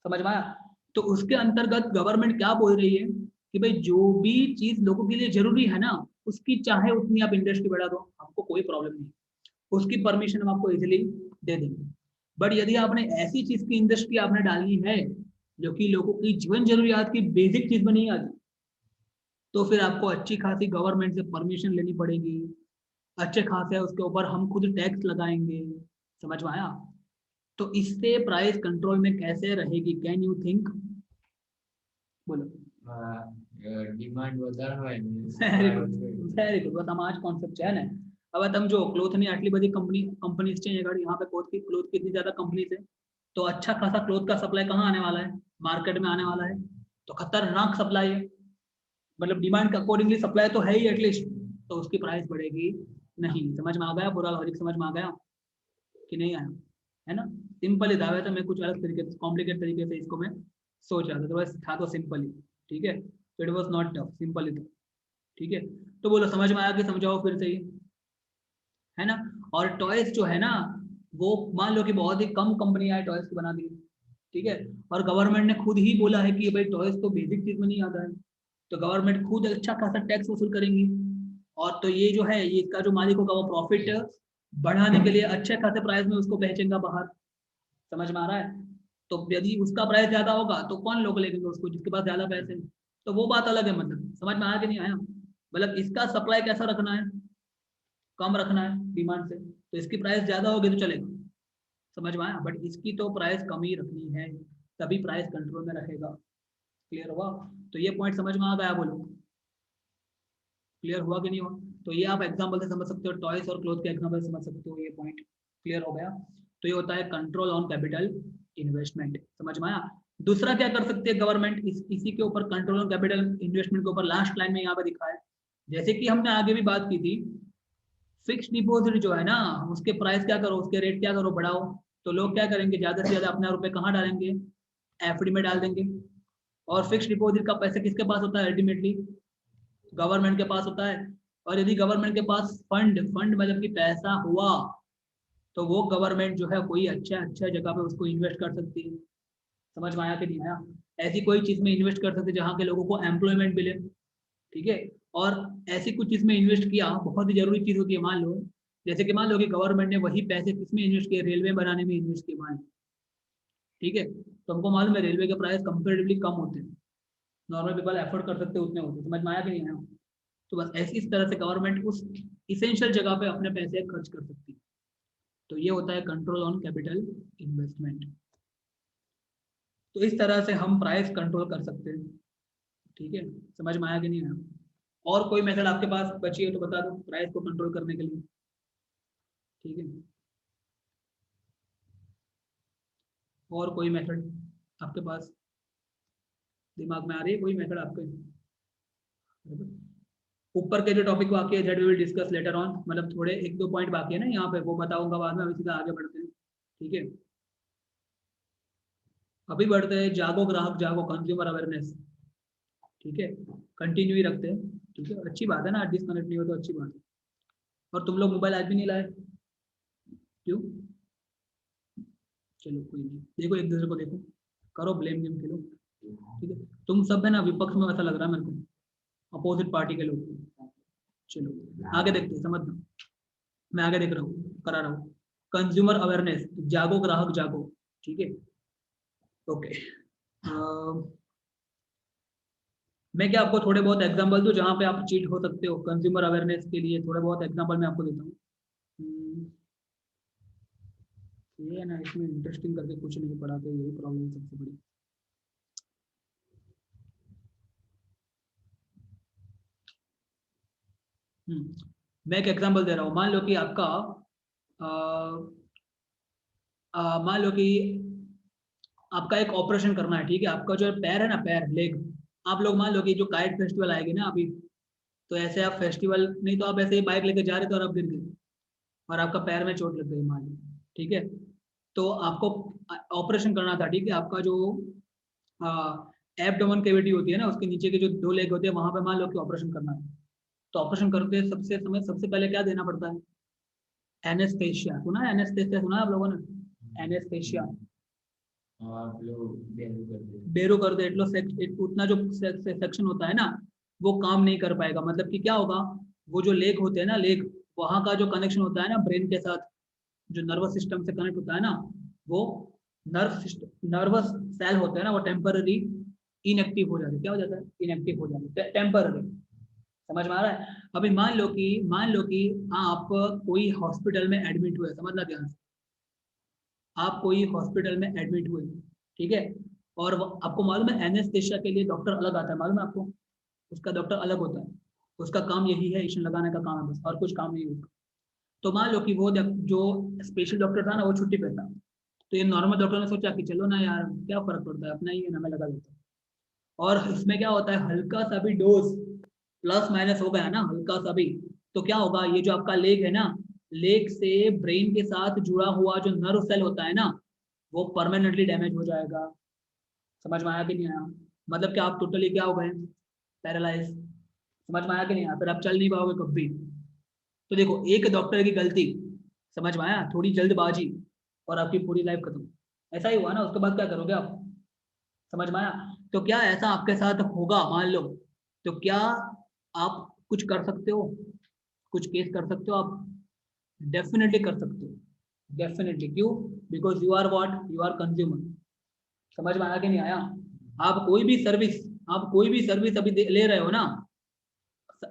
समझ में आया? तो उसके अंतर्गत गवर्नमेंट क्या बोल रही है कि भाई जो भी चीज लोगों के लिए जरूरी है ना, उसकी चाहे उतनी आप इंडस्ट्री बढ़ा दो, हमको कोई प्रॉब्लम नहीं, उसकी परमिशन हम आपको इजिली दे देंगे। बट यदि आपने ऐसी चीज की इंडस्ट्री आपने डालनी है जो कि लोगों की जीवन जरूरियात की बेसिक चीज बनी आती, तो फिर आपको अच्छी खासी गवर्नमेंट से परमिशन लेनी पड़ेगी, अच्छे खासे उसके ऊपर हम खुद टैक्स लगाएंगे, समझ में आया? तो इससे प्राइस कंट्रोल में कैसे रहेगी, कैन यू थिंक? बोलो। ડિમાન્ડ વધારે હોય ને વેરી સપ્લાય ગુડ, ઓછી હોય. વેરી ગુડ, બસ આમાં આ જ કોન્સેપ્ટ છે ને। હવે તમે જો ક્લોથની આટલી બધી कंपनीज चाहिए गाड़ी, यहाँ पे क्लोथ की इतनी ज्यादा कंपनीज है, तो अच्छा खासा क्लोथ का सप्लाई कहाँ आने वाला है? मार्केट में आने वाला है, तो खतरनाक सप्लाई है, मतलब डिमांड के अकॉर्डिंगली सप्लाई तो है ही एटलीस्ट, तो उसकी प्राइस बढ़ेगी नहीं। समझ में आ गया? पूरा लॉजिक समझ में आ गया कि नहीं आया? है ना? सिंपल ही था, वैसे मैं कुछ अलग तरीके से, कॉम्प्लिकेट तरीके से इसको मैं सोच रहा था, तो बस था तो सिंपल ही, ठीक है, तो it was not tough, simple ही था, ठीक है। तो बोलो समझ में आया कि समझाओ फिर से ही, है ना? और टॉयज जो है ना, वो मान लो कि बहुत ही कम कंपनी है टॉयज की बना दी, ठीक है, और गवर्नमेंट ने खुद ही बोला है कि भाई टॉयज तो बेसिक चीज में नहीं आता है, तो गवर्नमेंट खुद अच्छा खासा टैक्स वसूल करेंगी, और तो ये जो है, ये इसका जो मालिक होगा वो प्रॉफिट बढ़ाने के लिए अच्छे खासे प्राइस में उसको बेचेगा बाहर, समझ में आ रहा है? तो यदि उसका प्राइस ज्यादा होगा तो कौन लोग लेंगे उसको, जिसके पास ज्यादा पैसे हैं। तो वो बात अलग है, मतलब समझ में आया कि नहीं आया? मतलब इसका सप्लाई कैसा रखना है, कम रखना है डिमांड से, तो इसकी प्राइस ज्यादा होगी तो चलेगा, समझ में आया? बट इसकी तो प्राइस कम ही रखनी है, तभी प्राइस कंट्रोल में रहेगा। क्लियर हुआ? तो ये पॉइंट समझ में आ गया? बोलो क्लियर हुआ कि नहीं हुआ? तो ये आप एग्जाम्पल से समझ सकते हो, टॉयज और क्लोथ के एग्जाम्पल समझ सकते हो, ये पॉइंट क्लियर हो गया? तो ये होता है कंट्रोल ऑन कैपिटल इन्वेस्टमेंट, समझ में आया? दूसरा क्या कर सकती है गवर्नमेंट इसी के ऊपर, कंट्रोल ऑन कैपिटल इन्वेस्टमेंट के ऊपर, लास्ट लाइन में यहाँ पे दिखा है, जैसे कि हमने आगे भी बात की थी, फिक्स डिपॉजिट जो है ना, उसके प्राइस क्या करो, उसके रेट क्या करो, बढ़ाओ, तो लोग क्या करेंगे, ज्यादा से ज्यादा अपना रुपए कहाँ डालेंगे? एफडी में डाल देंगे। और फिक्स डिपॉजिट का पैसा किसके पास होता है अल्टीमेटली? गवर्नमेंट के पास होता है। और यदि गवर्नमेंट के पास फंड फंड मतलब कि पैसा हुआ, तो वो गवर्नमेंट जो है कोई अच्छा अच्छा जगह पे उसको इन्वेस्ट कर सकती है। समझ में आया कि नहीं आया? ऐसी कोई चीज में इन्वेस्ट कर सकते हैं जहाँ के लोगों को एम्प्लॉयमेंट मिले, ठीक है। और ऐसी कुछ चीज में इन्वेस्ट किया, बहुत ही जरूरी चीज होती है, मान लो जैसे कि मान लो कि गवर्नमेंट ने वही पैसे किसमें इन्वेस्ट किए, रेलवे बनाने में इन्वेस्ट किए मान लो, ठीक है, तो हमको मालूम है रेलवे के प्राइस कंपेरेटिवली कम होते हैं, नॉर्मल पीपल एफोर्ड कर सकते हैं उतने होते हैं, समझ में आया कि नहीं आया? तो बस ऐसी इस तरह से गवर्नमेंट उस इसेंशियल जगह पे अपने पैसे खर्च कर सकती है। तो ये होता है कंट्रोल ऑन कैपिटल इन्वेस्टमेंट। तो इस तरह से हम प्राइस कंट्रोल कर सकते हैं, ठीक है, समझ में आया कि नहीं आया? और कोई मेथड आपके पास बची है तो बता दो प्राइस को कंट्रोल करने के लिए, ठीक है, और कोई मेथड आपके पास दिमाग में आ रही है, कोई मेथड आपके? ऊपर के जो टॉपिक बाकी है that we will discuss later on, मतलब थोड़े एक दो पॉइंट बाकी है ना यहाँ पे, वो बताऊंगा बाद में, अभी सीधा आगे बढ़ते हैं, ठीक है। अभी बढ़ते हैं, जागो ग्राहक जागो, कंज्यूमर अवेयरनेस, ठीक है, कंटिन्यू ही रखते हैं, ठीक है, अच्छी बात है ना, डिस्कनेक्ट नहीं हो तो अच्छी बात है। और तुम लोग मोबाइल आज भी नहीं लाए, क्यों? चलो कोई नहीं, देखो एक दूसरे को देखो, करो ब्लेम गेम खेलो, ठीक है। तुम सब है ना विपक्ष में, ऐसा लग रहा है मेरे को, अपोजिट पार्टी के लोग। चलो आगे देखते हैं, समझ लो, मैं आगे देख रहा हूँ, करा रहा हूँ। कंज्यूमर अवेयरनेस, जागो ग्राहक जागो, ठीक है, ओके। मैं क्या आपको थोड़े बहुत एग्जांपल दूं जहाँ पे आप चीट हो सकते हो, कंज्यूमर अवेयरनेस के लिए थोड़े बहुत एग्जांपल मैं आपको देता हूँ। हम्म, ये है ना, इसमें इंटरेस्टिंग करके कुछ नहीं पढ़ाते, यही प्रॉब्लम सबसे बड़ी। मैं एक एग्जांपल दे रहा हूँ, मान लो कि आपका मान लो कि आपका एक ऑपरेशन करना है, ठीक है, आपका जो पैर है ना, पैर लेग, आप लोग मान लो कि जो काइट फेस्टिवल आएगी ना अभी, तो ऐसे आप फेस्टिवल नहीं तो आप ऐसे ही बाइक लेके जा रहे थे और आप गिर गए और आपका पैर में चोट लग गई मान लो, ठीक है। तो आपको ऑपरेशन करना था, ठीक है, आपका जो एब्डोमेन कैविटी होती है ना, उसके नीचे के जो दो लेग होते हैं वहां पे मान लो कि ऑपरेशन करना है। तो ऑपरेशन करते सबसे समय सबसे पहले क्या देना पड़ता है? एनेस्थेशिया, सुना है एनेस्थेशिया, सुना है आप लोगों ने एनेस्थेशिया? आप लोग बेरू कर दे। बेरो कर दे एटलो उतना जो सेक्शन होता है ना, वो काम नहीं कर पाएगा। मतलब कि क्या होगा, वो जो लेग होते हैं ना, लेग, वहां का जो कनेक्शन होता है ना ब्रेन के साथ, जो नर्वस सिस्टम से कनेक्ट होता है ना, वो नर्वस सेल होते हैं ना, वो टेम्पररी इनएक्टिव हो जाते हैं। क्या हो जाता है? इनएक्टिव हो जाते हैं टेम्पररी। समझ में आ रहा है? अभी मान लो कि आप कोई हॉस्पिटल में एडमिट हुए, समझना ध्यान से, आप कोई हॉस्पिटल में एडमिट हुए, ठीक है, और आपको मालूम है एनेस्थेशिया के लिए डॉक्टर अलग आता है, मालूम है आपको? उसका डॉक्टर अलग होता है, उसका काम यही है, इंजेक्शन लगाने का काम है बस, और कुछ काम नहीं होता। तो मान लो कि वो जो स्पेशल डॉक्टर था ना, वो छुट्टी पे था। तो ये नॉर्मल डॉक्टर ने सोचा कि चलो ना यार, क्या फर्क पड़ता है, अपना ही है ना, मैं लगा देता हूँ। और इसमें क्या होता है, हल्का सा भी डोज प्लस माइनस हो गया ना, हल्का सा भी, तो क्या होगा, ये जो आपका लेग है ना, लेग से ब्रेन के साथ जुड़ा हुआ जो नर्व सेल होता है ना, वो परमानेंटली डैमेज हो जाएगा। समझ में आया कि नहीं आया? मतलब कि आप टोटली क्या हो गए, पैरालाइज। समझ में आया कि नहीं आया? फिर आप चल नहीं पाओगे कभी। तो देखो, एक डॉक्टर की गलती, समझ में आया, थोड़ी जल्दबाजी, और आपकी पूरी लाइफ खत्म। ऐसा ही हुआ ना, उसके बाद क्या करोगे आप? समझ में आया? तो क्या ऐसा आपके साथ होगा मान लो, तो क्या आप कुछ कर सकते हो, कुछ केस कर सकते हो आप? डेफिनेटली कर सकते हो, डेफिनेटली। क्यों? Because you are what, you are consumer. समझ में आया कि नहीं आया? आप कोई भी सर्विस, आप कोई भी सर्विस अभी ले रहे हो ना,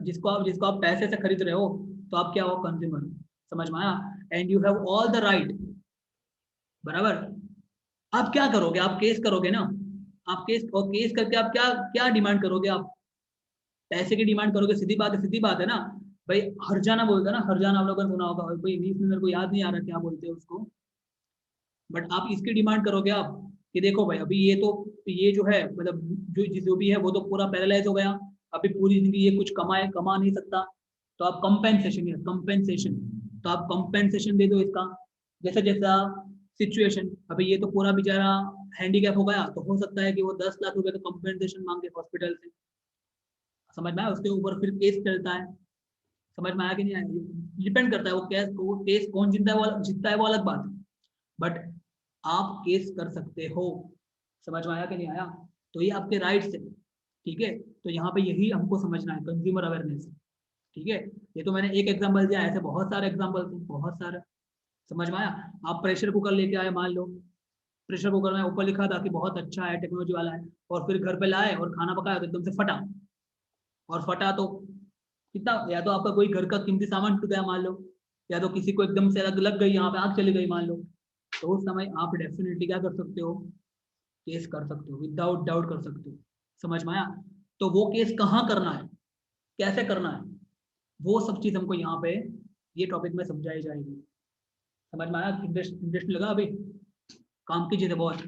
जिसको आप पैसे से खरीद रहे हो, तो आप क्या हो? कंज्यूमर। समझ में आया? And you have all the right, बराबर। आप क्या करोगे? आप केस करोगे ना, आप केस, और केस करके आप क्या क्या डिमांड करोगे? आप पैसे की डिमांड करोगे, सीधी बात है, सीधी बात है ना भाई। हरजाना बोलते हैं ना, हरजाना आप लोगों ने सुना होगा कोई इंग्लिश में, मेरे को याद नहीं आ रहा क्या बोलते हैं उसको, बट आप इसकी डिमांड करोगे आप, कि देखो भाई अभी ये तो, ये जो है मतलब, जो भी है वो तो पूरा पैरालाइज हो गया, अभी पूरी जिंदगी ये कुछ कमा नहीं सकता, तो आप कंपेंसेशन, कंपेंसेशन, तो आप कंपेंसेशन दे दो इसका। जैसा जैसा सिचुएशन, अभी ये तो पूरा बेचारा हैंडीकैप हो गया, तो हो सकता है कि वो 10 लाख रुपए का कंपेंसेशन मांगे हॉस्पिटल से। समझ में आया? उसके ऊपर फिर केस चलता है। समझ में आया कि नहीं आया? डिपेंड करता है वो केस कौन जीतता है वो अलग बात है, बट आप केस कर सकते हो। समझ में आया कि नहीं आया? तो ये आपके राइट्स है, ठीक है। तो यहाँ पे यही हमको समझना है, कंज्यूमर अवेयरनेस, ठीक है। ये तो मैंने एक एग्जांपल दिया, ऐसे बहुत सारे एग्जांपल थे, बहुत सारे। समझ में आया? आप प्रेशर कुकर लेके आए मान लो, प्रेशर कुकर में ऊपर लिखा था कि बहुत अच्छा है, टेक्नोलॉजी वाला है, और फिर घर पे लाए और खाना पकाया तो एकदम से फटा, और फटा तो कितना, या तो आपका कोई घर का कीमती सामान टूट गया मान लो, या तो किसी को एकदम से आग लग गई, यहाँ पे आग चली गई मान लो, तो उस समय आप डेफिनेटली क्या कर सकते हो? केस कर सकते हो, विदाउट डाउट कर सकते हो। समझ में आया? तो वो केस कहाँ करना है, कैसे करना है, वो सब चीज हमको यहाँ पे ये टॉपिक में समझाई जाएगी। समझ में आया? इंटरेस्ट लगा अभी? काम की चीज है बहुत,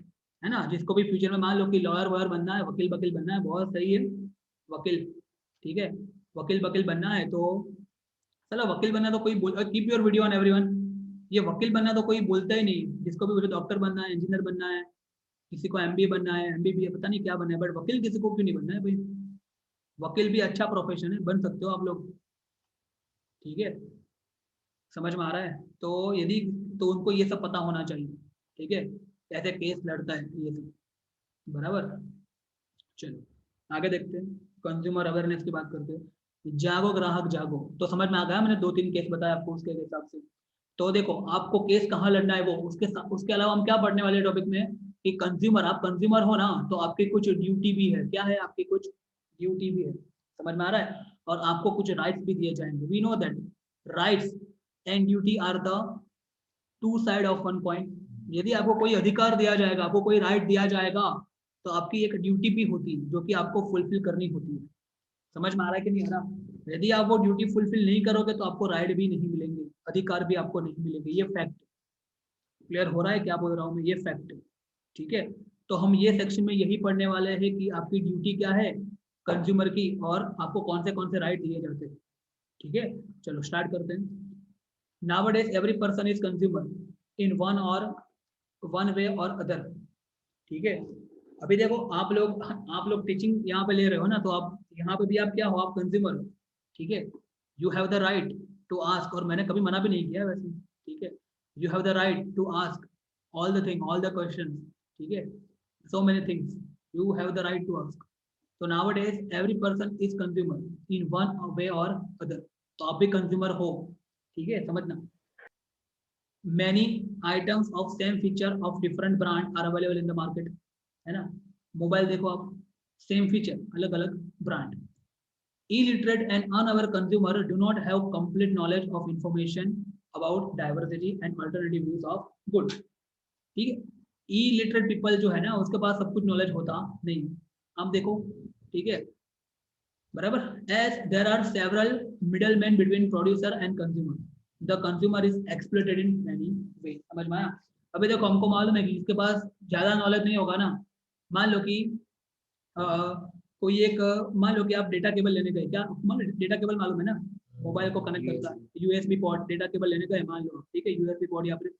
है ना। जिसको भी फ्यूचर में मान लो कि लॉयर वॉयर बनना है, वकील वकील बनना है, बहुत सही है, वकील, ठीक है, वकील वकील बनना है तो, चलो वकील बनना तो कोई keep your video on everyone, ये वकील बनना तो कोई बोलता ही नहीं, जिसको भी बोले डॉक्टर बनना है, इंजीनियर बनना है, किसी को एमबीए बनना है, एमबीबीए, पता नहीं क्या बनना है, बट वकील किसी को क्यों नहीं बनना है भाई? वकील भी अच्छा प्रोफेशन है, बन सकते हो आप लोग, ठीक है। समझ में आ रहा है? तो यदि, तो उनको ये सब पता होना चाहिए, ठीक है। कैसे केस लड़ता है ये सब, बराबर। चलो आगे देखते हैं, कंज्यूमर अवेयरनेस की बात करते हैं। जागो ग्राहक जागो, तो समझ में आ गया, मैंने 2-3 केस बताया आपको उसके हिसाब से। तो देखो आपको केस कहाँ लड़ना है वो, उसके अलावा हम क्या पढ़ने वाले टॉपिक में कि कंज्यूमर, आप कंज्यूमर हो ना, तो आपकी कुछ ड्यूटी भी है, क्या है आपकी कुछ ड्यूटी भी है, समझ में आ रहा है, और आपको कुछ राइट्स भी दिए जाएंगे। We know that rights and duty are the two side of one point. यदि आपको कोई अधिकार दिया जाएगा, आपको कोई राइट दिया जाएगा, तो आपकी एक ड्यूटी भी होती है जो कि आपको फुलफिल करनी होती है। समझ में आ रहा है कि नहीं आ रहा? यदि आप वो ड्यूटी फुलफिल नहीं करोगे तो आपको राइट भी नहीं मिलेंगे, अधिकार भी आपको नहीं मिलेंगे, ये फैक्ट। क्लियर हो रहा है क्या बोल रहा हूँ मैं, ये फैक्ट। ठीक है, तो हम ये सेक्शन में यही पढ़ने वाले हैं कि आपकी ड्यूटी क्या है कंज्यूमर की, और आपको कौन से राइट दिए जाते हैं। ठीक है, चलो स्टार्ट करते हैं। Nowadays every person is consumer in one way or other। ठीक है, अभी देखो आप लोग टीचिंग यहाँ पे ले रहे हो ना, तो आप यहाँ पे भी आप क्या हो, आप कंज्यूमर हो। ठीक है, you have the right to ask, और मैंने कभी मना भी नहीं किया वैसे। ठीक है, you have the right to ask all the question. ठीक है, so many things you have the right to ask. तो nowadays every person is consumer in one way or other, तो आप भी कंज्यूमर हो। ठीक है, समझना। many items of same feature of different brand are available in the market, है ना। मोबाइल देखो आप, सेम फीचर अलग अलग brand. illiterate and unaware consumer do not have complete knowledge of information about diversity and alternative use of goods। ठीक है, illiterate people जो है ना, उसके पास सब कुछ नॉलेज होता नहीं। आप देखो, ठीक है, बराबर। as there are several middlemen between producer and consumer, the consumer is exploited in many ways। समझ में आया? अभी देखो हमको मालूम है कि इसके पास ज्यादा नॉलेज नहीं होगा ना। मान लो कि अ, कोई एक मान लो कि आप डेटा केबल लेने गए, क्या मान लो डेटा केबल मालूम है ना, मोबाइल को कनेक्ट करता है, यूएसबी पोर्ट, डेटा केबल लेने गए मान लो, ठीक है, यूएसबी पोर्ट या फिर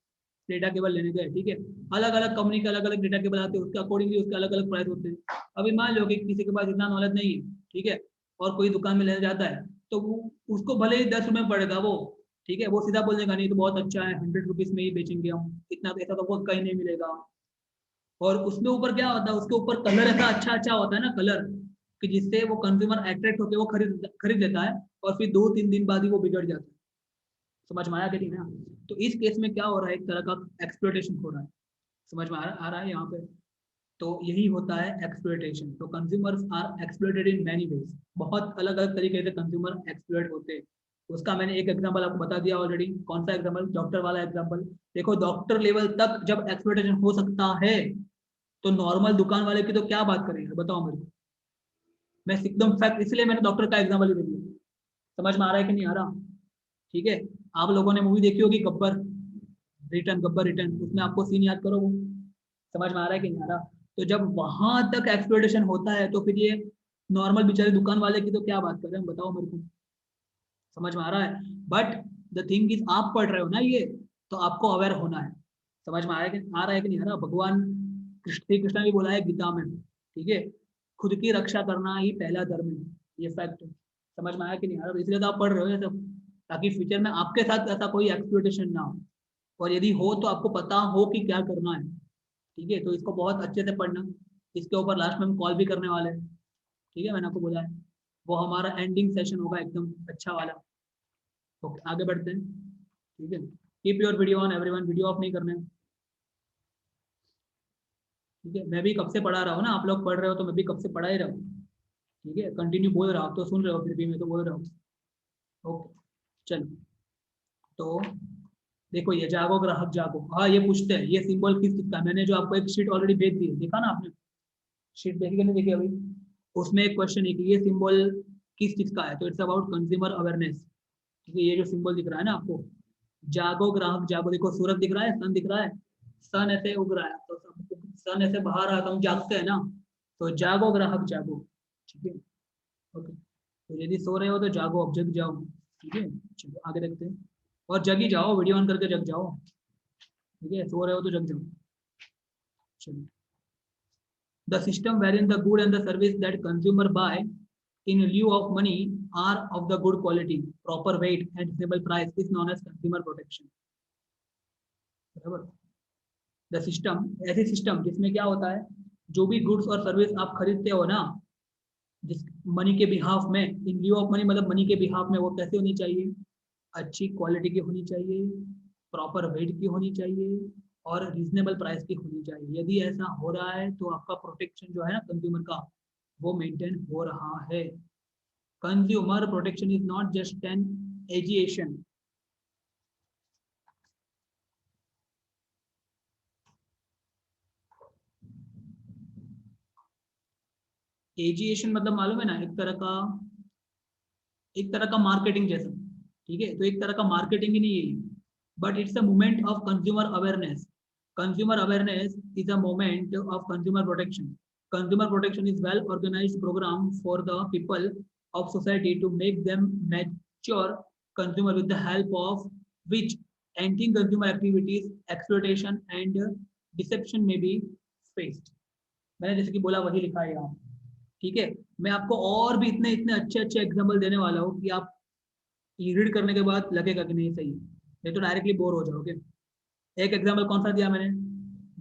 डेटा केबल लेने गए। ठीक है, अलग अलग कंपनी के अलग अलग डेटा केबल आते हैं, उसके अकॉर्डिंगली उसके अलग अलग प्राइस होते हैं। अभी मान लो कि किसी के पास इतना नॉलेज नहीं है, ठीक है, और कोई दुकान में लेने जाता है, तो वो उसको भले ही 10 रुपये पड़ेगा वो, ठीक है, वो सीधा बोल देगा नहीं तो बहुत अच्छा है, 100 रुपीज में ही बेचेंगे हम, इतना पैसा तो बहुत कहीं नहीं मिलेगा। और उसमें ऊपर क्या होता है, उसके ऊपर कलर ऐसा अच्छा अच्छा होता है ना, कलर, कि जिससे वो कंज्यूमर अट्रैक्ट होकर वो खरीद लेता है, और फिर 2-3 दिन बाद ही वो बिगड़ जाता है। समझ में आया कि नहीं ना? तो इस केस में क्या हो रहा है, एक तरह का एक्सप्लॉयटेशन हो रहा है। समझ में आ रहा है यहाँ पे? तो यही होता है एक्सप्लॉयटेशन। तो consumers are exploited in many ways, बहुत अलग अलग तरीके से कंज्यूमर एक्सप्लॉयट होते हैं। उसका मैंने एक एग्जांपल आपको बता दिया ऑलरेडी। कौन सा एग्जांपल? डॉक्टर वाला एग्जांपल। देखो डॉक्टर लेवल तक जब एक्सप्लॉयटेशन हो सकता है, तो नॉर्मल दुकान वाले की तो क्या बात करेंगे, बताओ मेरे को। मैं एकदम फैक्ट, इसलिए मैंने डॉक्टर का एग्जांपल ही दे दिया। समझ में आ रहा है कि नहीं आ रहा? ठीक है, आप लोगों ने मूवी देखी होगी गब्बर रिटर्न, गब्बर रिटर्न, उसमें आपको सीन याद करो वो। समझ में आ रहा है कि नहीं आ रहा? तो जब वहां तक एक्सप्लोइटेशन होता है, तो फिर ये नॉर्मल बेचारे दुकान वाले की तो क्या बात कर रहे हैं, बताओ मेरे को। समझ में आ रहा है? बट द थिंग इज, आप पढ़ रहे हो ना ये, तो आपको अवेयर होना है। समझ में आ रहा है कि नहीं आ रहा? भगवान श्री कृष्ण भी बोला है गीता में, ठीक है, खुद की रक्षा करना ही पहला धर्म है, ये फैक्ट है। समझ में आया कि नहीं आ रहा? तो इसलिए तो आप पढ़ रहे हो ये सब, ताकि फ्यूचर में आपके साथ ऐसा कोई एक्सप्लोइटेशन ना हो, और यदि हो तो आपको पता हो कि क्या करना है। ठीक है, तो इसको बहुत अच्छे से पढ़ना। इसके ऊपर लास्ट में हम कॉल भी करने वाले हैं, ठीक है, मैंने आपको बोला है। वो हमारा एंडिंग सेशन होगा एकदम अच्छा वाला। ओके, आगे बढ़ते हैं। ठीक है, keep your video on everyone, video of नहीं करना है। ठीक है, मैं भी कब से पढ़ा रहा हूँ ना, आप लोग पढ़ रहे हो तो मैं भी कब से पढ़ा ही रहा हूँ। ठीक है, कंटिन्यू बोल रहा हूँ, तो सुन रहे हो, फिर भी मैं तो बोल रहा हूँ। ओके, चलो। तो देखो ये जागो ग्राहक जागो, हाँ ये पूछते हैं ये सिंबल किस चीज का। मैंने जो आपको एक शीट ऑलरेडी भेज दी है, देखा ना आपने? शीट देखी कि नहीं देखी अभी? उसमें एक क्वेश्चन है कि ये सिंबल किस चीज का है, तो इट्स अबाउट कंज्यूमर अवेयरनेस। ठीक है, ये जो सिंबल दिख रहा है ना आपको, जागो ग्राहक जागो, देखो सूरज दिख रहा है, सन दिख रहा है, सन ऐसे उग रहा है, तो सन ऐसे बाहर आ तो हम जागते हैं ना, तो जागो ग्राहक जागो। ठीक है, ओके, तो यदि सो रहे हो तो जागो, अब जग जाओ। ठीक है, चलो आगे देखते हैं। और जग ही जाओ, वीडियो ऑन करके जग जाओ। ठीक है, सो रहे हो तो जग जाओ। चलो, the system wherein the good and the service that consumer buy in lieu of money are of the good quality, proper weight and reasonable price is known as consumer protection। बराबर। द सिस्टम, ऐसी system जिसमें क्या होता है, जो भी goods और service आप खरीदते हो ना, जिस मनी के बिहाफ में, इन लिeu ऑफ मनी मतलब मनी के बिहाफ में, वो कैसे होनी चाहिए, अच्छी क्वालिटी की होनी चाहिए, प्रॉपर वेट की होनी चाहिए और रीजनेबल प्राइस की होनी चाहिए। यदि ऐसा हो रहा है तो आपका प्रोटेक्शन जो है ना कंज्यूमर का, वो मेंटेन हो रहा है। Consumer protection is not just an agitation. Agitation मतलब मालूम है ना, एक तरह का मार्केटिंग जैसा, ठीक है, तो एक तरह का मार्केटिंग ही नहीं है, but it's a movement of consumer awareness. Consumer awareness is a movement of consumer protection. Consumer protection is well organised programme for the people of society to make them mature consumer with the help of which anti consumer activities, exploitation and deception may be faced. मैंने जैसे कि बोला वही लिखा है यहाँ, ठीक है। मैं आपको और भी इतने इतने अच्छे अच्छे एग्जाम्पल देने वाला हूँ कि आप ये रीड करने के बाद लगेगा कि नहीं सही है, नहीं तो डायरेक्टली बोर हो जाओगे। एक एग्जाम्पल कौन सा दिया मैंने,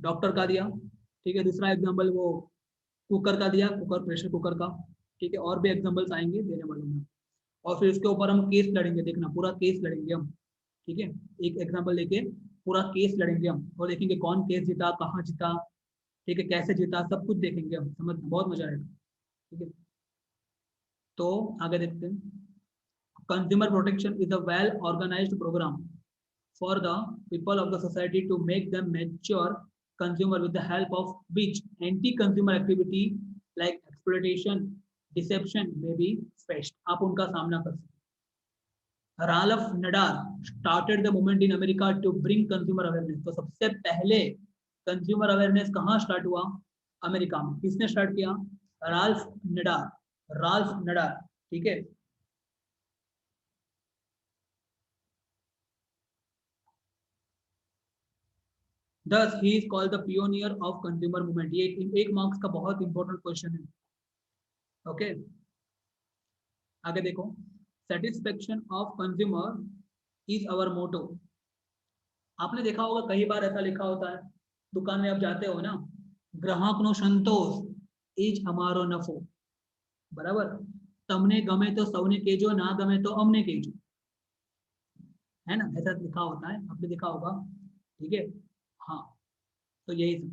डॉक्टर का दिया, ठीक है। दूसरा एग्जाम्पल वो कुकर का दिया, कुकर, प्रेशर कुकर का, ठीक है। और भी एग्जाम्पल्स आएंगे देने वाले में, और फिर उसके ऊपर हम केस लड़ेंगे, देखना पूरा केस लड़ेंगे हम, ठीक है। एक एग्जाम्पल लेके पूरा केस लड़ेंगे हम और देखेंगे कौन केस जीता, कहाँ जीता, ठीक है, कैसे जीता, सब कुछ देखेंगे हम, समझ बहुत मजा आएगा, ठीक है। तो आगे देखते हैं। Consumer protection is a well organised programme for the people of the society to make them mature consumer with the help of which anti-consumer activity like exploitation, deception may be faced। आप उनका सामना कर सकते। Ralph Nadar started the movement in America to bring consumer awareness। तो सबसे पहले consumer awareness कहाँ start हुआ, अमेरिका में। किसने स्टार्ट किया, राल्फ नडार, राल्फ नडार, ठीक है। Thus he is called the pioneer of consumer movement। ये एक मार्क्स का बहुत इंपॉर्टेंट क्वेश्चन है, ओके। आगे देखो, satisfaction of consumer is our motto. आपने देखा होगा कई बार ऐसा लिखा होता है, दुकान में आप जाते हो ना, ग्राहक नो संतोष इज हमारो नफो, बराबर। तमने गमे तो सौने केजो, ना गमे तो अमने केजो, है ना, ऐसा लिखा होता है, आपने देखा होगा, ठीक है। हाँ, तो यही सब।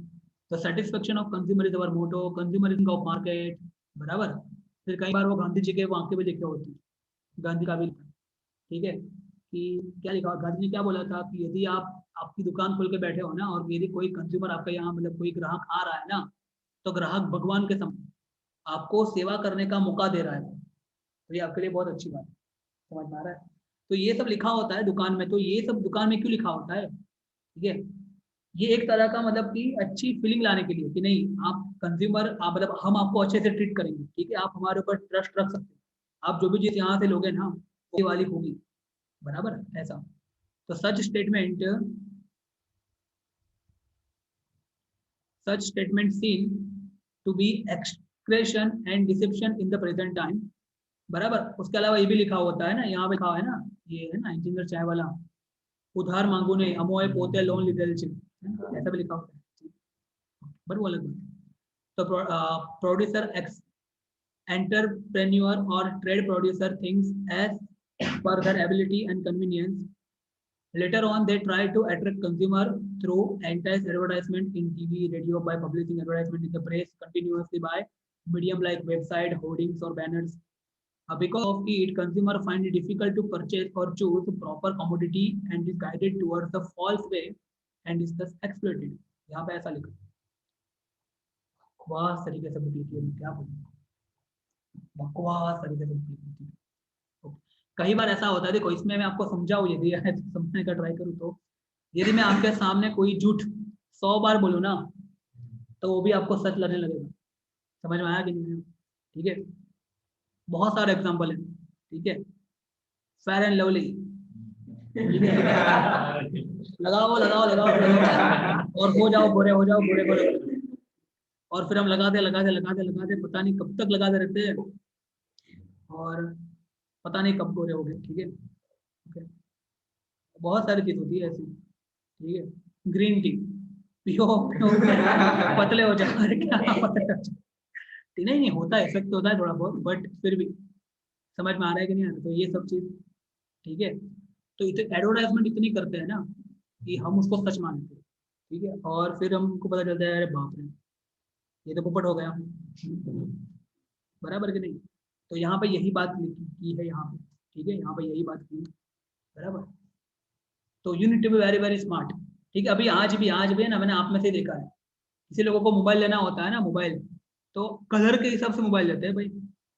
तो satisfaction of consumer is our motto, consumerism of market, बराबर। फिर कई बार वो गांधी जी के आंखें भी लिखे होती है, गांधी का भी लिखा है, ठीक है, कि क्या लिखा, गांधी जी क्या बोला था कि यदि आप आपकी दुकान खोल के बैठे हो ना, और यदि कोई कंज्यूमर आपका यहाँ मतलब कोई ग्राहक आ रहा है ना, तो ग्राहक भगवान के समान आपको सेवा करने का मौका दे रहा है, तो ये आपके लिए बहुत अच्छी बात है, समझ में आ रहा है। तो ये सब लिखा होता है दुकान में, तो ये सब दुकान में क्यों लिखा होता है, ठीक है। ये एक तरह का मतलब कि अच्छी फीलिंग लाने के लिए कि नहीं, आप कंज्यूमर, आप मतलब हम आपको अच्छे से ट्रीट करेंगे, ठीक है, आप हमारे ऊपर ट्रस्ट रख सकते हो, आप जो भी चीज यहाँ से लोगे ना वो वाली होगी, बराबर ऐसा। तो such statement seen to be excretion and deception in the present time, बराबर। उसके अलावा ये भी लिखा होता है ना, यहाँ पे लिखा है ना, ये है ना इंजीनियर चाय वाला, उधार मांगू ने अमोए पोते लोन लीधेल छे, ऐसा भी लिखा होता है, बट वो अलग बात है। तो producer x entrepreneur or trade producer thinks as per their ability and convenience. Later on, they try to attract consumer through entice advertisement in TV, radio, by publishing advertisement in the press continuously by medium like website, hoardings or banners. Because of it, consumer find it difficult to purchase or choose proper commodity and is guided towards the false way and is thus exploited। यहाँ पे ऐसा लिखा, बकवास तरीके से book लिखी है, मैं क्या बोलूँ, बकवास तरीके से बुक लिखी है। कई बार ऐसा होता है, देखो इसमें मैं आपको समझाऊँ, यदि समझने का ट्राई करूँ तो, यदि मैं आपके सामने कोई झूठ 100 बार बोलूँ ना, तो वो भी आपको सच लगने लगेगा। समझ में आया कि नहीं, ठीक है। बहुत सारे एग्जांपल है, ठीक है। फेयर एंड लवली, ठीक है, लगाओ लगाओ लगाओ लगाओ और हो जाओ बुरे बुरे, और फिर हम लगाते लगाते लगाते लगाते पता नहीं कब तक लगाते रहते हैं, और पता नहीं कब गोरे हो गए, ठीक है, ओके। बहुत सारी चीज होती है ऐसी, ठीक है। ग्रीन टी, पियो पियो पतले हो जाओ। अरे क्या पतले हो जाओ? नहीं नहीं होता है, इफेक्ट होता है थोड़ा बहुत, बट फिर भी समझ में आ रहा है कि नहीं आ रहा, तो ये सब चीज ठीक है। तो इतने एडवर्टाइजमेंट इतनी करते हैं ना कि हम उसको सच मानते हैं, ठीक है, और फिर हमको पता चलता है अरे बाप रे ये तो पोपट हो गया, बराबर कि नहीं। तो यहाँ पे यही बात लिखी की है यहाँ पे, ठीक है, यहाँ पे यही बात की है, बराबर। तो you need to be very very smart, ठीक है। अभी आज भी है ना, मैंने आप में से देखा है, किसी लोगों को मोबाइल लेना होता है ना, मोबाइल तो कलर के हिसाब से मोबाइल लेते हैं भाई।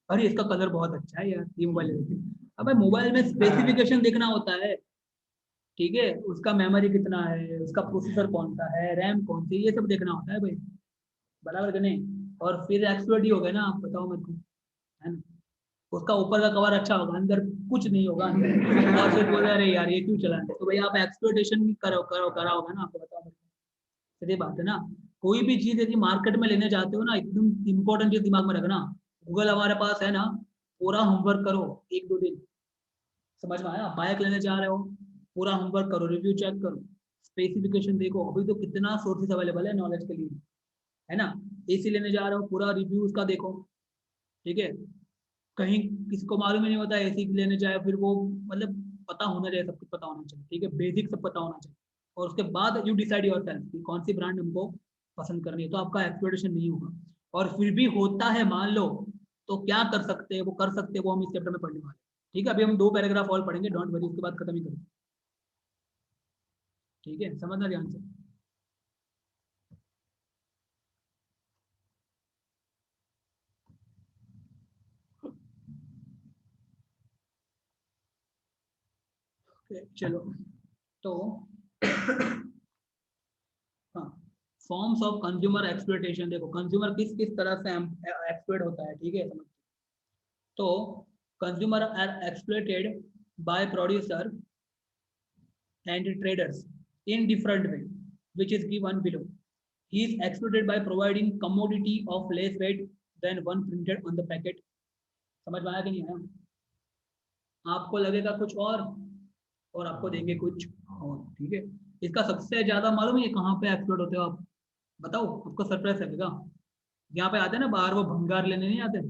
अरे इसका कलर बहुत अच्छा है यार, ये मोबाइल ले लेते हैं। अब मोबाइल में स्पेसिफिकेशन देखना होता है, ठीक है, उसका मेमोरी कितना है, उसका प्रोसेसर कौन सा है, रैम कौन सी, ये सब देखना होता है भाई, बराबर कि नहीं। और फिर एक्सपर्ट ही हो गए ना आप, बताओ मेरे को, है ना। उसका ऊपर का कवर अच्छा होगा, अंदर कुछ नहीं होगा अंदर, और फिर बोल रहे अरे यार ये क्यों चला है, तो भाई आप एक्सप्लोइटेशन करो करो करा होगा ना आपको, बताओ मेरे को। सीधी बात है ना। कोई भी चीज यदि मार्केट में लेने जाते हो ना, एकदम इंपॉर्टेंट चीज दिमाग में रखना, गूगल हमारे पास है ना, पूरा होमवर्क करो 1-2 दिन, समझ में आया। बाइक लेने जा रहे हो, पूरा होमवर्क करो, रिव्यू चेक करो, स्पेसिफिकेशन देखो, अभी तो कितना सोर्सेज अवेलेबल है नॉलेज के लिए, है ना। एसी लेने जा रहे हो, पूरा रिव्यू उसका देखो, ठीक है। कहीं किसी को मालूम ही नहीं होता एसी लेने जाए, फिर वो मतलब पता होना चाहिए, सब कुछ पता होना चाहिए, ठीक है, बेसिक सब पता होना चाहिए। और उसके बाद यू डिसाइड योर सेल्फ कि कौन सी ब्रांड हमको पसंद करनी है, तो आपका एक्सप्लोरेशन नहीं होगा। और फिर भी होता है मान लो, तो क्या कर सकते हैं, वो कर सकते हैं, वो हम इस चैप्टर में पढ़ने वाले हैं, ठीक है। अभी हम 2 पैराग्राफ और पढ़ेंगे, डोंट वरी, उसके बाद खत्म ही करेंगे, ठीक है, समझना ध्यान से। Okay, चलो, तो हाँ, फॉर्म्स ऑफ कंज्यूमर एक्सप्लॉइटेशन, देखो कंज्यूमर किस किस तरह से एक्सप्लॉइट होता है, ठीक है, समझ। तो consumer are exploited by producer and traders in different way, which is given below. He is exploited by providing commodity of less weight than one printed on the packet. समझ में आया कि नहीं आया? आपको लगेगा कुछ और आपको देंगे कुछ और, ठीक है। इसका सबसे ज्यादा मालूम है ये कहाँ पे एक्सप्लोर होते हो आप, बताओ, आपको सरप्राइज लगेगा। यहाँ पे आते हैं ना बाहर, वो भंगार लेने नहीं आते, है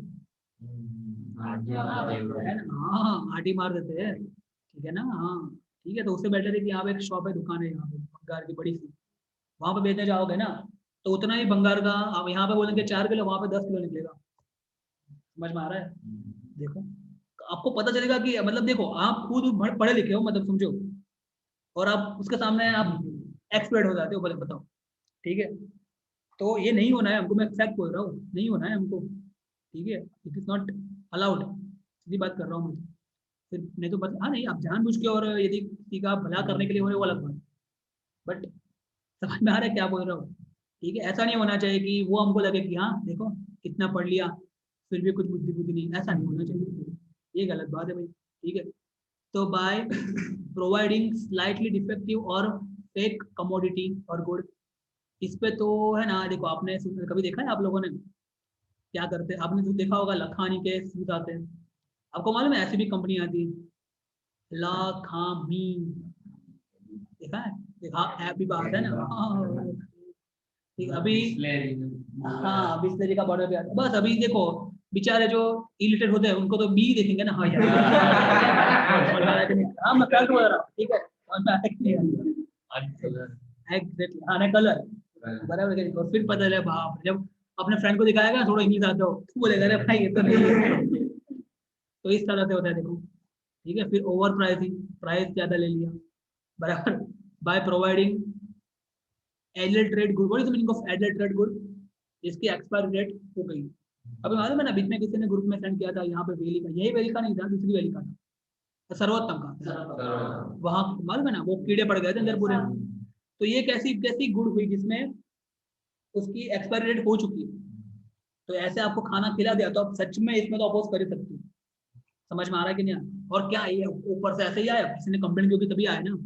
ना, हाँ आटी मार देते हैं, ठीक है ना, हाँ ठीक है। तो उससे बेटर है कि यहाँ पे एक शॉप है, दुकान है यहाँ पे भंगार की बड़ी सी, वहां पे बेचने जाओगे ना, तो उतना ही भंगार का आप यहाँ पे बोलेंगे 4 किलो, वहां पे 10 किलो निकलेगा, समझ में आ रहा है। देखो, तो आपको पता चलेगा कि मतलब देखो, आप खुद पढ़े लिखे हो मतलब समझो, और आप उसके सामने आप एक्सपर्ट हो जाते हो, बोले बताओ, ठीक है। तो ये नहीं होना है हमको, मैं फैक्ट बोल रहा हूँ, नहीं होना है हमको, ठीक है, इट इज नॉट अलाउड, सीधी बात कर रहा हूँ मैं। फिर नहीं तो बस, हाँ नहीं, आप जानबूझ के और यदि किसी का भला करने के लिए हो रहे हो, वो अलग बात, बट समझ में आ रहा है क्या बोल रहा हूँ, ठीक है। ऐसा नहीं होना चाहिए कि वो हमको लगे कि हाँ देखो कितना पढ़ लिया, फिर भी कुछ बुद्धि बुद्धि नहीं, ऐसा नहीं होना चाहिए, ये गलत बात है भाई, ठीक है। तो बाय प्रोवाइडिंग स्लाइटली डिफेक्टिव और फेक कमोडिटी और गुड, इस पे तो है ना, देखो आपने कभी देखा है आप लोगों ने क्या करते हैं, आपने तो देखा होगा लखानी के सूट आते हैं, आपको मालूम है ऐसी भी कंपनी आती है, लाखामी, देखा है, देखा ऐप भी बात है ना, हाँ, ठीक है, अभी हाँ बिस्लरी का बॉर्डर भी आता है, बस अभी देखो बेचारे जो इलिटरेट होते हैं उनको तो बी देखेंगे ना, हाँ यार समझ में आ रहा है कि नहीं? हाँ मैं कल बोल रहा हूँ, ठीक है, समझ में आ रहा है कि नहीं? एग्जैक्टली, हाँ ना कलर, बराबर है। और फिर पता चले बाप, जब अपने फ्रेंड को दिखाएगा थोड़ा इंग्लिश आता हो, तो बोलेगा अरे भाई ये तो नहीं है। तो इस तरह से होता है देखो, ठीक है। फिर ओवर प्राइसिंग, प्राइस ज्यादा ले लिया, बराबर। By providing adulterate good, what is the meaning of adulterate good, जिसकी एक्सपायरी डेट हो गई। अभी मालूम है ना, बीच में किसी ने ग्रुप में सेंड किया था, यहाँ पे वेली का, यही वेली का नहीं था, दूसरी वेली का था, सर्वोत्तम का, वहां मालूम है ना, वो कीड़े पड़ गए थे अंदर पूरे। तो ये कैसी कैसी गुड़ हुई जिसमें उसकी एक्सपायरी डेट हो चुकी है, तो ऐसे आपको खाना खिला दिया, तो आप सच में इसमें तो अपोज कर ही सकते हो, समझ में आ रहा है कि नहीं आ रहा? और क्या ये ऊपर से ऐसे ही आया, किसी ने कंप्लेंट की होगी तभी आया ना,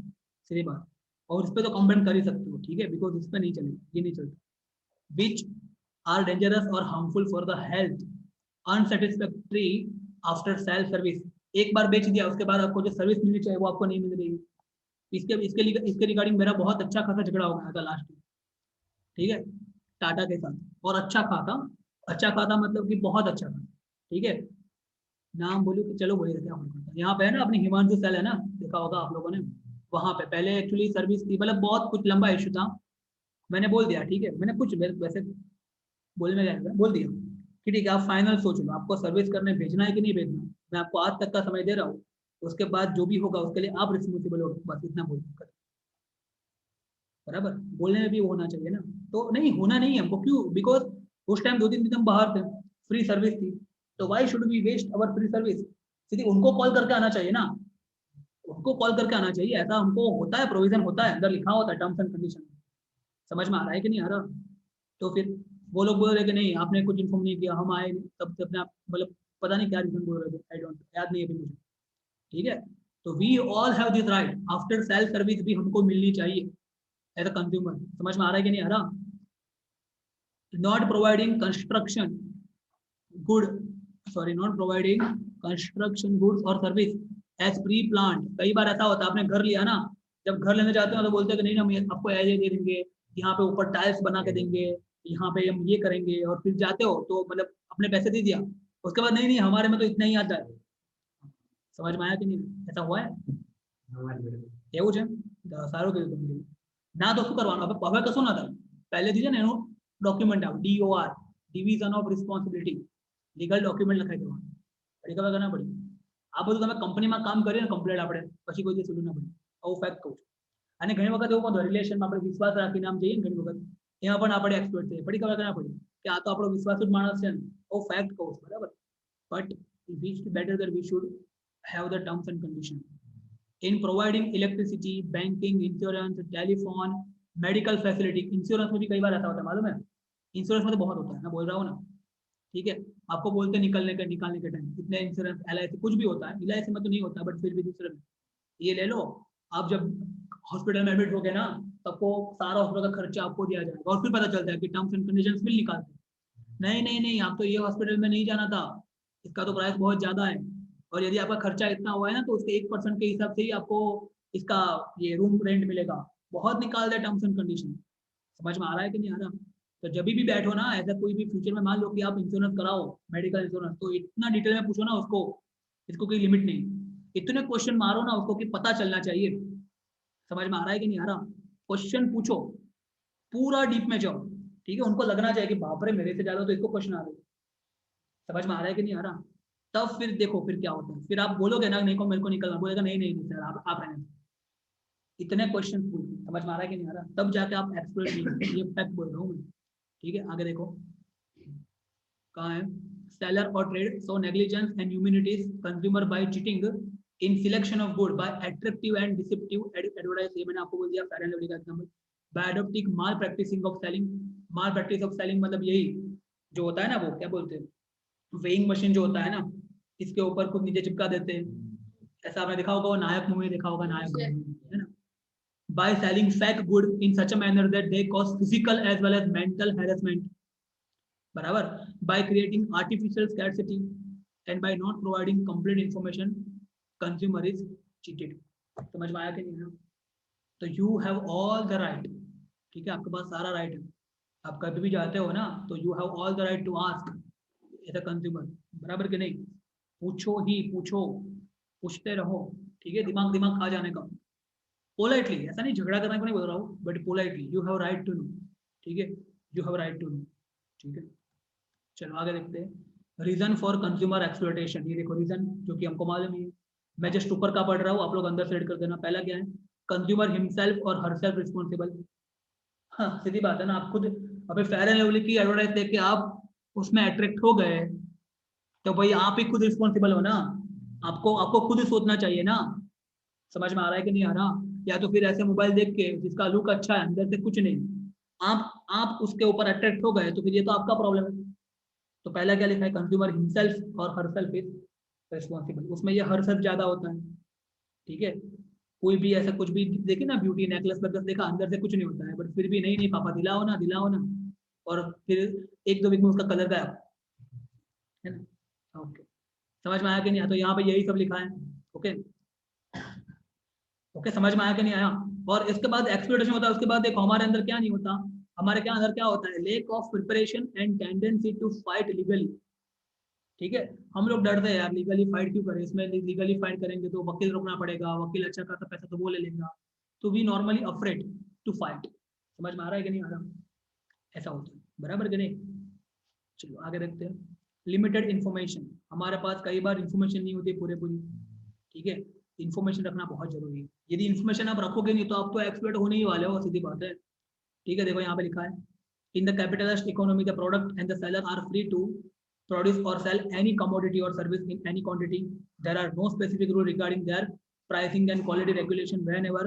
सीधी बात। और इस पे तो कंप्लेंट कर ही सकते हो, ठीक है, बिकॉज इस पे नहीं चलेगा, ये नहीं चलता। विच आर डेंजरस और harmful for the health, unsatisfactory after self service, एक बार बेच दिया उसके बाद आपको जो सर्विस मिलनी चाहिए वो आपको नहीं मिल रही। इसके इसके लिए इसके रिगार्डिंग मेरा बहुत अच्छा खासा झगड़ा हो गया था लास्ट में, ठीक है, टाटा के साथ, और अच्छा खाता, अच्छा खाता मतलब कि बहुत अच्छा खाता, ठीक है। नाम बोलूं कि चलो बोलिए क्या फर्क पड़ता है। यहाँ पे है ना अपनी हिमांशु सेल है ना, देखा होगा आप लोगों ने, वहां पे पहले एक्चुअली सर्विस थी, मतलब बहुत कुछ लंबा इशू था, मैंने बोल दिया ठीक है, मैंने कुछ वैसे बोलने में क्या बोल दिया कि ठीक है आप फाइनल सोच लो आपको सर्विस करने भेजना है कि नहीं भेजना, मैं आपको आज तक का समय दे रहा हूँ, उसके बाद जो भी होगा उसके लिए आप रिस्पॉन्सिबल हो, बस इतना बोल दो, बराबर। बोलने में भी वो होना चाहिए ना, तो नहीं होना नहीं है हमको, क्यों, बिकॉज उस टाइम 2-3 दिन हम बाहर थे, फ्री सर्विस थी, तो why should we waste our free service, सीधी उनको कॉल करके आना चाहिए ना, उनको कॉल करके आना चाहिए, ऐसा हमको होता है, प्रोविजन होता है, अंदर लिखा होता है टर्म्स एंड कंडीशन। समझ में आ रहा है कि नहीं आ रहा? तो फिर वो लोग बोल रहे कि नहीं आपने कुछ इन्फॉर्म नहीं किया, हम आए तब से अपने आप, मतलब पता नहीं क्या रीजन बोल रहे थे, आई डोंट, याद नहीं है अभी मुझे, ठीक है। तो we all have this right, after self service भी हमको मिलनी चाहिए एज अ कंज्यूमर। समझ में आ रहा है कि नहीं आ रहा? Not providing construction good, sorry not providing construction goods और सर्विस एज प्री प्लान। कई बार ऐसा होता है आपने घर लिया ना, जब घर लेने जाते हो तो बोलते हैं कि नहीं हम आपको ऐसे दे देंगे, यहाँ पे ऊपर टाइल्स बना के देंगे, यहाँ पे हम ये करेंगे, और फिर जाते हो तो मतलब अपने पैसे दे दिया, उसके बाद नहीं नहीं हमारे में तो इतना ही आता है। समझ में आया कि नहीं, ऐसा हुआ है? એવું છે સારું કીધું તમે ના તો શું કરવાનું, હવે કશું ના થાય, પહેલેથી છે ને એનું ડોક્યુમેન્ટ આવે DOR, division of responsibility, legal document લખાઈ દેવાનું, પડી ખબર કે ના પડી? આ બધું તમે કંપનીમાં કામ કરીએ ને કમ્પ્લેટ આપણે પછી કોઈ સુધું ના પડે, આવું ફેક્ટ કહું છું। અને ઘણી વખત એવું પણ રિલેશનમાં આપણે વિશ્વાસ રાખીને આમ જઈએ ને ઘણી વખત, એમાં પણ આપણે એક્સપર્ટ થઈએ, પડી ખબર કે ના પડી કે આ તો આપણો વિશ્વાસુ જ માણસ છે ને, આવું ફેક્ટ કહું છું, બરાબર। But we better that we should have the terms and conditions in providing electricity, banking, insurance, telephone, medical facility। Insurance में भी कई बार ऐसा होता है मालूम है, इंश्योरेंस में तो बहुत होता है, मैं बोल रहा हूँ ना, ठीक है। आपको बोलते हैं निकालने के टाइम कितने इंश्योरेंस, LIC कुछ भी होता है, LIC में तो नहीं होता बट फिर भी दूसरे में ये ले लो, आप जब हॉस्पिटल में एडमिट हो गए ना, सबको सारा हॉस्पिटल का खर्चा आपको दिया जाएगा, और फिर पता चलता है कि टर्म्स एंड कंडीशंस बिल निकालते हैं, नहीं नहीं नहीं आप तो ये हॉस्पिटल में नहीं जाना था, इसका तो प्राइस बहुत ज्यादा है, और यदि आपका खर्चा इतना हुआ है ना तो उसके 1% के हिसाब से ही आपको इसका ये रूम रेंट मिलेगा, बहुत निकाल दे टर्म्स एंड कंडीशन। समझ में आ रहा है कि नहीं आ रहा? तो जब भी बैठो ना, ऐसा कोई भी फ्यूचर में मान लो कि आप इंश्योरेंस कराओ, मेडिकल इंश्योरेंस, तो इतना डिटेल में पूछो ना उसको, इसको कोई लिमिट नहीं, इतने क्वेश्चन मारो ना उसको कि पता चलना चाहिए। समझ में आ रहा है कि नहीं आ रहा? क्वेश्चन पूछो, पूरा डीप में जाओ, ठीक है, उनको लगना चाहिए कि बाप रे मेरे से ज्यादा तो इसको क्वेश्चन आ रहे। समझ में आ रहा है कि नहीं आ रहा? तब फिर देखो फिर क्या होता है, फिर आप बोलोगे ना नहीं को मेरे को निकलना, बोलेगा नहीं नहीं नहीं सर आप रहने दो। इतने क्वेश्चन पूछ, समझ में आ रहा है कि नहीं आ रहा? तब जाके आप एक्सपर्ट नहीं, ये फैक्ट बोल रहा हूँ मैं, ठीक है। आगे देखो कहाँ है, सेलर और trade so negligence and humanities consumer by cheating in selection of good by attractive and deceptive advertise, ये मैंने आपको बोल दिया फेयर एंड लवली का example. By adopting malpractising of selling, malpractice of selling मतलब यही जो होता है ना, वो क्या बोलते हैं, वेइंग मशीन जो होता है ना, इसके ऊपर खुद नीचे चिपका देते हैं, ऐसा आपने देखा होगा, वो नायक मूवी देखा होगा, नायक मूवी है ना। by selling fake good in such a manner that they cause physical as well as mental harassment, बराबर, by creating artificial scarcity and by not providing complete information consumer is cheated। समझ में आया कि नहीं? तो you have all the right, ठीक है, आपके पास सारा राइट है, आप कभी भी जाते हो ना तो you have all the right to ask as a consumer, बराबर कि नहीं? पूछो ही पूछो, पूछते रहो, ठीक है, दिमाग दिमाग खा जाने का, पोलाइटली, ऐसा नहीं झगड़ा करने को नहीं बोल रहा हूँ, but politely you have right to know, ठीक है, you have right to know, ठीक है। चलो आगे देखते हैं, रीजन फॉर कंज्यूमर एक्सप्लॉयटेशन, ये देखो रीजन जो कि हमको मालूम है, मैं जस्ट ऊपर का पढ़ रहा हूँ, आप लोग अंदर से रेड कर देना। पहला क्या है, कंज्यूमर हिमसेल्फ और हरसेल्फ रिस्पॉन्सिबल। हाँ सीधी बात है ना, आप खुद अभी फेयर एंड लवली की एडवर्टाइज देख के आप उसमें अट्रैक्ट हो गए, तो भाई आप ही खुद रिस्पॉन्सिबल हो ना, आपको आपको खुद ही सोचना चाहिए ना। समझ में आ रहा है कि नहीं आ रहा? या तो फिर ऐसे मोबाइल देख के जिसका लुक अच्छा है अंदर से कुछ नहीं, आप उसके ऊपर अट्रैक्ट हो गए, तो फिर ये तो आपका प्रॉब्लम है। तो पहला क्या लिखा है, कंज्यूमर हिमसेल्फ और हरसेल्फ इज रिस्पॉन्सिबल, उसमें ये हरसेल्फ ज्यादा होता है, ठीक है। कोई भी ऐसा कुछ भी देखिए ना, ब्यूटी नेकलेस वेकलेस देखा, अंदर से कुछ नहीं होता है, बट फिर भी नहीं नहीं पापा दिलाओ ना दिलाओ ना, और फिर 1-2 वीक में उसका कलर गायब, है ना। ओके, समझ में आया कि नहीं? तो यहाँ पे यही सब लिखा है, ओके ओके, समझ में आया कि नहीं आया? और इसके बाद एक्सप्लोइटेशन होता है, उसके बाद देखो हमारे अंदर क्या नहीं होता, हमारे क्या अंदर क्या होता है, lack of preparation and tendency to fight legally. ठीक है, हम लोग डरते हैं यार लीगली फाइट क्यों करें, इसमें लीगली फाइट करेंगे तो वकील रोकना पड़ेगा, वकील अच्छा खासा पैसा तो वो ले लेगा, तो we normally afraid to fight. समझ में आ रहा है कि नहीं आ रहा, ऐसा होता है, बराबर कि नहीं। चलो आगे देखते हैं। लिमिटेड इन्फॉर्मेशन, हमारे पास कई बार इन्फॉर्मेशन नहीं होती पूरे पूरी। ठीक है, इन्फॉर्मेशन रखना बहुत जरूरी है, यदि इन्फॉर्मेशन आप रखोगे नहीं तो आप तो एक्सपर्ट होने ही वाले हो, सीधी बात है। ठीक है, देखो यहाँ पे लिखा है, in the capitalist economy the product and the seller are free to produce or sell any commodity or service in any quantity. There are no specific rule regarding their pricing and quality regulation whenever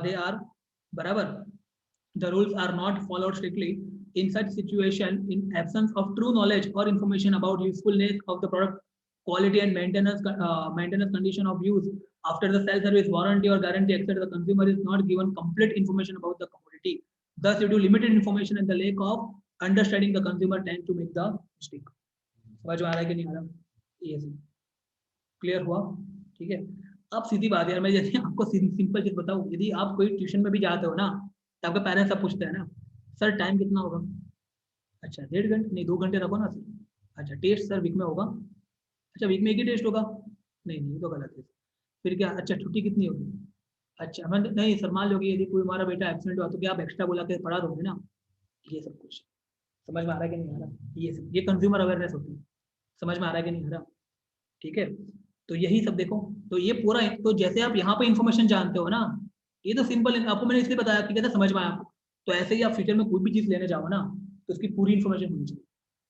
they are barabar. The rules are not followed strictly. In such situation, in absence of true knowledge or information about usefulness of the product, quality and maintenance condition of use after the sell service warranty or guarantee, etc., the consumer is not given complete information about the commodity. Thus, due to limited information and the lack of understanding, the consumer tend to make the mistake. समझ में आ रहा है कि नहीं आ रहा, ये clear हुआ। ठीक है, अब सीधी बात यार, मैं जैसे आपको सिंपल चीज बताऊं, यदि आप कोई ट्यूशन में भी जाते हो ना, तो आपके पेरेंट्स सब पूछते हैं ना, सर टाइम कितना होगा, अच्छा 1.5 घंटे, नहीं 2 घंटे रखो ना सर, अच्छा टेस्ट सर वीक में होगा, अच्छा वीक में एक ही टेस्ट होगा, नहीं नहीं ये तो गलत है, फिर क्या, अच्छा छुट्टी कितनी होगी, अच्छा मैं नहीं सर मान लो कि यदि कोई हमारा बेटा एब्सेंट हुआ तो क्या आप एक्स्ट्रा बुला के पढ़ा दोगे ना, ये सब कुछ समझ में आ रहा है कि नहीं आ रहा, ये सब ये कंज्यूमर अवेयरनेस होती है, समझ में आ रहा है कि नहीं आ रहा। ठीक है, तो यही सब देखो, तो ये पूरा, तो जैसे आप यहाँ पे इंफॉर्मेशन जानते हो ना, ये तो सिंपल आपको मैंने इसलिए बताया कि कैसे समझ में आया आपको, तो ऐसे ही आप फ्यूचर में कोई भी चीज लेने जाओ ना, तो उसकी पूरी इन्फॉर्मेशन होनी चाहिए,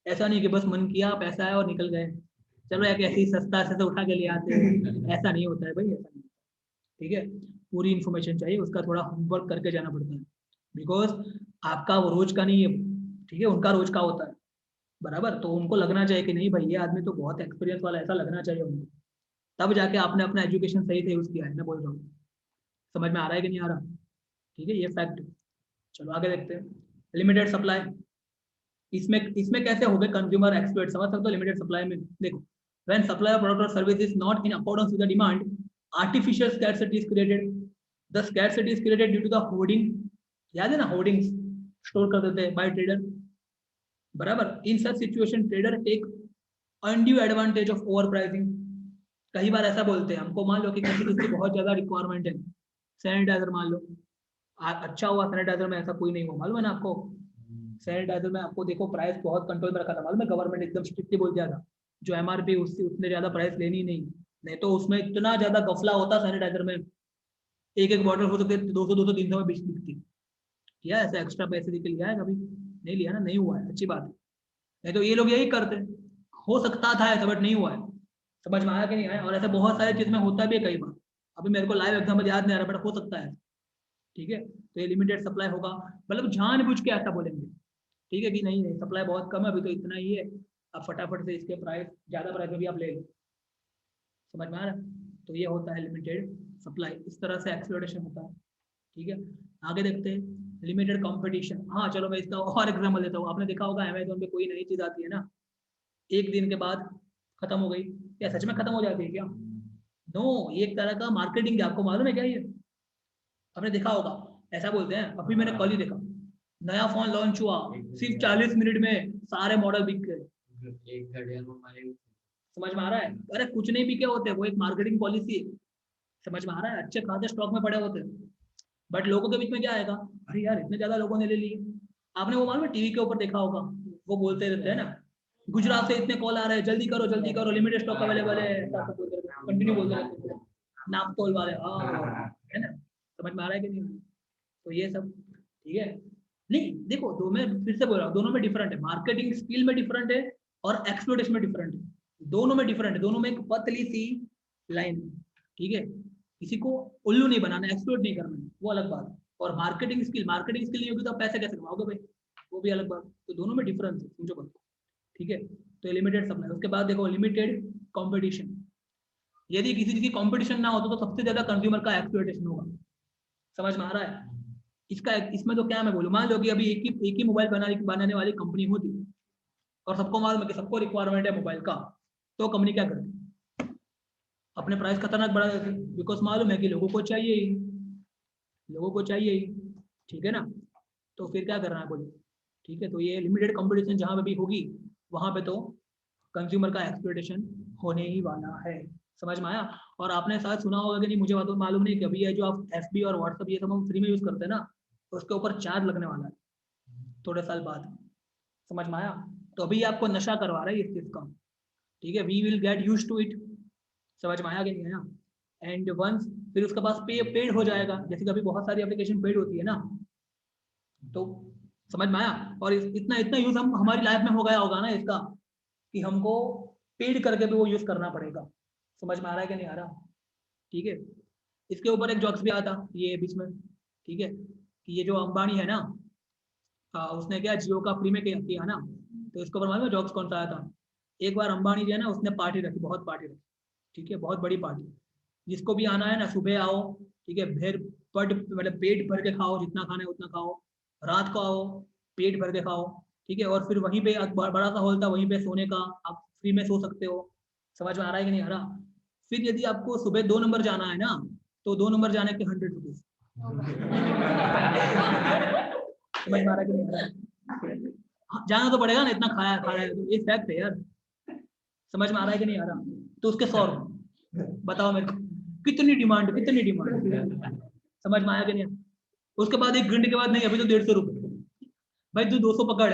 ऐसा नहीं कि बस मन किया पैसा है और निकल गए, चलो एक ऐसे ही सस्ता से उठा के ले आते हैं, ऐसा नहीं होता है भाई, ऐसा नहीं। ठीक है, पूरी इन्फॉर्मेशन चाहिए, उसका थोड़ा होमवर्क करके जाना पड़ता है, बिकॉज आपका वो रोज का नहीं है, ठीक है उनका रोज का होता है, बराबर, तो उनको लगना चाहिए कि नहीं भाई ये आदमी तो बहुत एक्सपीरियंस वाला, ऐसा लगना चाहिए उनको, तब जाके आपने अपना एजुकेशन सही से यूज किया है, मैं बोल रहा हूँ। समझ में आ रहा है कि नहीं आ रहा, ठीक है ये फैक्ट। चलो आगे देखते हैं, लिमिटेड सप्लाई, इसमें इसमें कैसे हो गए कंज्यूमर एक्सपर्ट, समझ सकते हो लिमिटेड सप्लाई में, देखो व्हेन सप्लाई ऑफ प्रोडक्ट और service is not in accordance with the demand, artificial scarcity is created, the scarcity is created due to the hoarding, याद है ना होर्डिंग्स स्टोर कर देते हैं बाय ट्रेडर, बराबर, in such situation trader take undue advantage of over pricing. कई बार ऐसा बोलते हैं, हमको मान लो कि किसी चीज की बहुत ज्यादा रिक्वायरमेंट है, सैनिटाइजर मान लो, अच्छा हुआ सैनिटाइजर में ऐसा कोई नहीं हुआ, मालूम है ना आपको, सैनिटाइजर में आपको देखो प्राइस बहुत कंट्रोल में रखा था, मालूम है गवर्नमेंट एकदम स्ट्रिक्टली बोल दिया था, जो एमआरपी उससे उतने ज्यादा प्राइस लेनी नहीं, नहीं तो उसमें इतना ज्यादा गफला होता सैनिटाइजर में, एक एक बॉटल हो सकते 200 200 300 में बिकती, किया ऐसा एक्स्ट्रा पैसे दे के लिया है कभी, नहीं लिया ना, नहीं हुआ है, अच्छी बात है, नहीं तो ये लोग यही करते, हो सकता था ऐसा बट नहीं हुआ है, समझ में आया कि नहीं आया, और ऐसा बहुत सारी चीज में होता भी है कई बार, अभी मेरे को लाइव एग्जाम्पल याद नहीं आ रहा बट हो सकता है। ठीक है, तो ये लिमिटेड सप्लाई होगा, मतलब जानबूझ के ऐसा बोलेंगे, ठीक है कि नहीं नहीं सप्लाई बहुत कम है अभी तो इतना ही है, आप फटाफट से इसके प्राइस ज्यादा प्राइस में भी आप ले लो, समझ में आ रहा है, तो ये होता है लिमिटेड सप्लाई, इस तरह से एक्सप्लोरेशन होता है। ठीक है, आगे देखते हैं लिमिटेड कंपटीशन, हाँ चलो मैं इसका और एग्जाम्पल देता हूँ, आपने देखा होगा अमेजोन पे कोई नई चीज आती है ना, एक दिन के बाद खत्म हो गई, क्या सच में खत्म हो जाती है क्या, नो, ये एक तरह का मार्केटिंग है, आपको मालूम है क्या ये, आपने देखा होगा, ऐसा बोलते हैं, अभी मैंने कल ही देखा, नया फोन लॉन्च हुआ, सिर्फ 40 मिनट में सारे मॉडल बिक गए, एक घड़िया में हमारे समझ में आ रहा है, अरे कुछ नहीं बिके होते, वो एक मार्केटिंग पॉलिसी है, समझ में आ रहा है, अच्छे खासे स्टॉक में पड़े होते हैं, बट लोगों के बीच में क्या आएगा, अरे यार इतने ज्यादा लोगों ने ले लिए, आपने वो मालूम है टीवी के ऊपर देखा होगा, वो बोलते रहते हैं ना, गुजरात से इतने कॉल आ रहे हैं, जल्दी करो लिमिटेड स्टॉक अवेलेबल है, कंटिन्यू बोलते रहते हैं, नाप तोल वाले, हाँ है ना, समझ में आ रहा है कि नहीं, तो ये सब ठीक है, नहीं देखो दो, मैं फिर से बोल रहा हूँ दोनों में डिफरेंट है, मार्केटिंग स्किल में डिफरेंट है और एक्सप्लोरेशन में डिफरेंट है, दोनों में डिफरेंट है, दोनों में एक पतली सी लाइन है। ठीक है, किसी को उल्लू नहीं बनाना, एक्सप्लोर नहीं करना, वो अलग बात है, और मार्केटिंग स्किल नहीं होगी तो आप पैसे कैसे कमाओगे भाई, वो भी अलग बात, तो दोनों में डिफरेंस है, समझो बात। ठीक है, तो लिमिटेड सप्लाई, उसके बाद देखो लिमिटेड कंपटीशन, यदि किसी चीज की कंपटीशन ना हो तो सबसे ज्यादा कंज्यूमर का एक्सप्लोइटेशन होगा, समझ में आ रहा है, इसका इसमें तो क्या मैं बोलूँ, मान लो कि अभी एक ही मोबाइल बनाने वाली कंपनी होती और सबको मालूम है कि सबको रिक्वायरमेंट है मोबाइल का, तो कंपनी क्या करती, अपने प्राइस खतरनाक बढ़ा देती, बिकॉज मालूम है कि लोगों को चाहिए ही, लोगों को चाहिए ही, ठीक है ना, तो फिर क्या करना है बोलिए। ठीक है, तो ये लिमिटेड कंपटीशन जहाँ पे भी होगी वहाँ पे तो कंज्यूमर का एक्सप्लॉइटेशन होने ही वाला है। समझ में आया। और आपने शायद सुना होगा कि नहीं, मुझे बात मालूम नहीं कि अभी ये जो आप FB और व्हाट्सअप ये सब हम फ्री में यूज़ करते हैं ना, तो उसके ऊपर चार्ज लगने वाला है थोड़े साल बाद। समझ में आया। तो अभी आपको नशा करवा रहा है इस चीज़ का। ठीक है, we will get use to it. समझ में आया कि नहीं आया। एंड वंस फिर उसके पास पेड हो जाएगा, जैसे कि अभी बहुत सारी एप्लीकेशन पेड होती है ना, तो समझ में आया। और इतना इतना यूज हम हमारी लाइफ में हो गया होगा ना इसका, कि हमको पेड करके भी वो यूज करना पड़ेगा। समझ में आ रहा है कि नहीं आ रहा। ठीक है, इसके ऊपर एक जॉक्स भी आता ये बीच में। ठीक है, कि ये जो अंबानी है ना, उसने क्या जियो का फ्री में किया ना, तो इसके ऊपर मालूम है जॉक्स कौन सा आया था। एक बार अंबानी जो है ना, उसने पार्टी रखी, बहुत पार्टी रखी। ठीक है, बहुत बड़ी पार्टी। जिसको भी आना है ना, सुबह आओ। ठीक है, फिर पट मतलब पेट भर के खाओ, जितना खाना है उतना खाओ। रात को आओ, पेट भर के खाओ। ठीक है, और फिर वहीं पे एक बड़ा सा हॉल था, वहीं पे सोने का, आप फ्री में सो सकते हो। समझ में आ रहा है कि नहीं आ रहा। फिर यदि आपको सुबह 2 नंबर जाना है ना, तो 2 नंबर जाने के 100 रुपीज। समझ में आ रहा है कि नहीं आ रहा। हाँ, जाना तो पड़ेगा ना, इतना खाया खाया है तो, ये फैक्ट है यार। समझ में आ रहा है कि नहीं आ रहा। तो उसके 100 रुपये बताओ मेरे को, कितनी डिमांड, कितनी डिमांड। समझ में आया कि नहीं। उसके बाद 1 घंटे के बाद, नहीं अभी तो 150 रुपये, भाई तू 200 पकड़।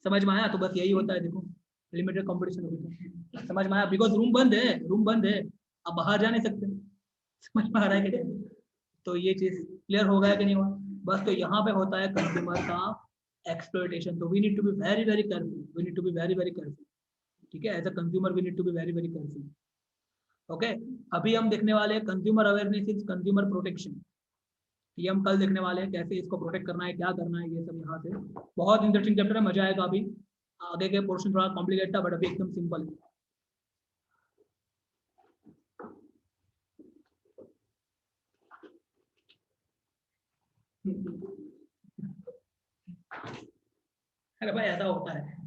समझ में आया। तो बस यही होता है देखो, लिमिटेड कंपटीशन होगी तो। समझ में आया, बिकॉज रूम बंद है, रूम बंद है, अब बाहर जा नहीं सकते। समझ में आ रहा है कि नहीं। तो ये चीज क्लियर हो गया कि नहीं हुआ। बस तो यहाँ पे होता है कंज्यूमर का एक्सप्लॉइटेशन। तो we need to be very very careful, we need to be very very careful. ठीक है, as a consumer we need to be very very careful. Okay, अभी हम देखने वाले हैं consumer awareness is consumer protection. ये हम कल देखने वाले हैं, कैसे इसको प्रोटेक्ट करना है, क्या करना है, ये सब यहाँ से। बहुत इंटरेस्टिंग चैप्टर है, मजा आएगा। अभी आगे के पोर्शन थोड़ा कॉम्प्लिकेट था, बट अभी एकदम सिंपल है। अरे भाई ऐसा होता है।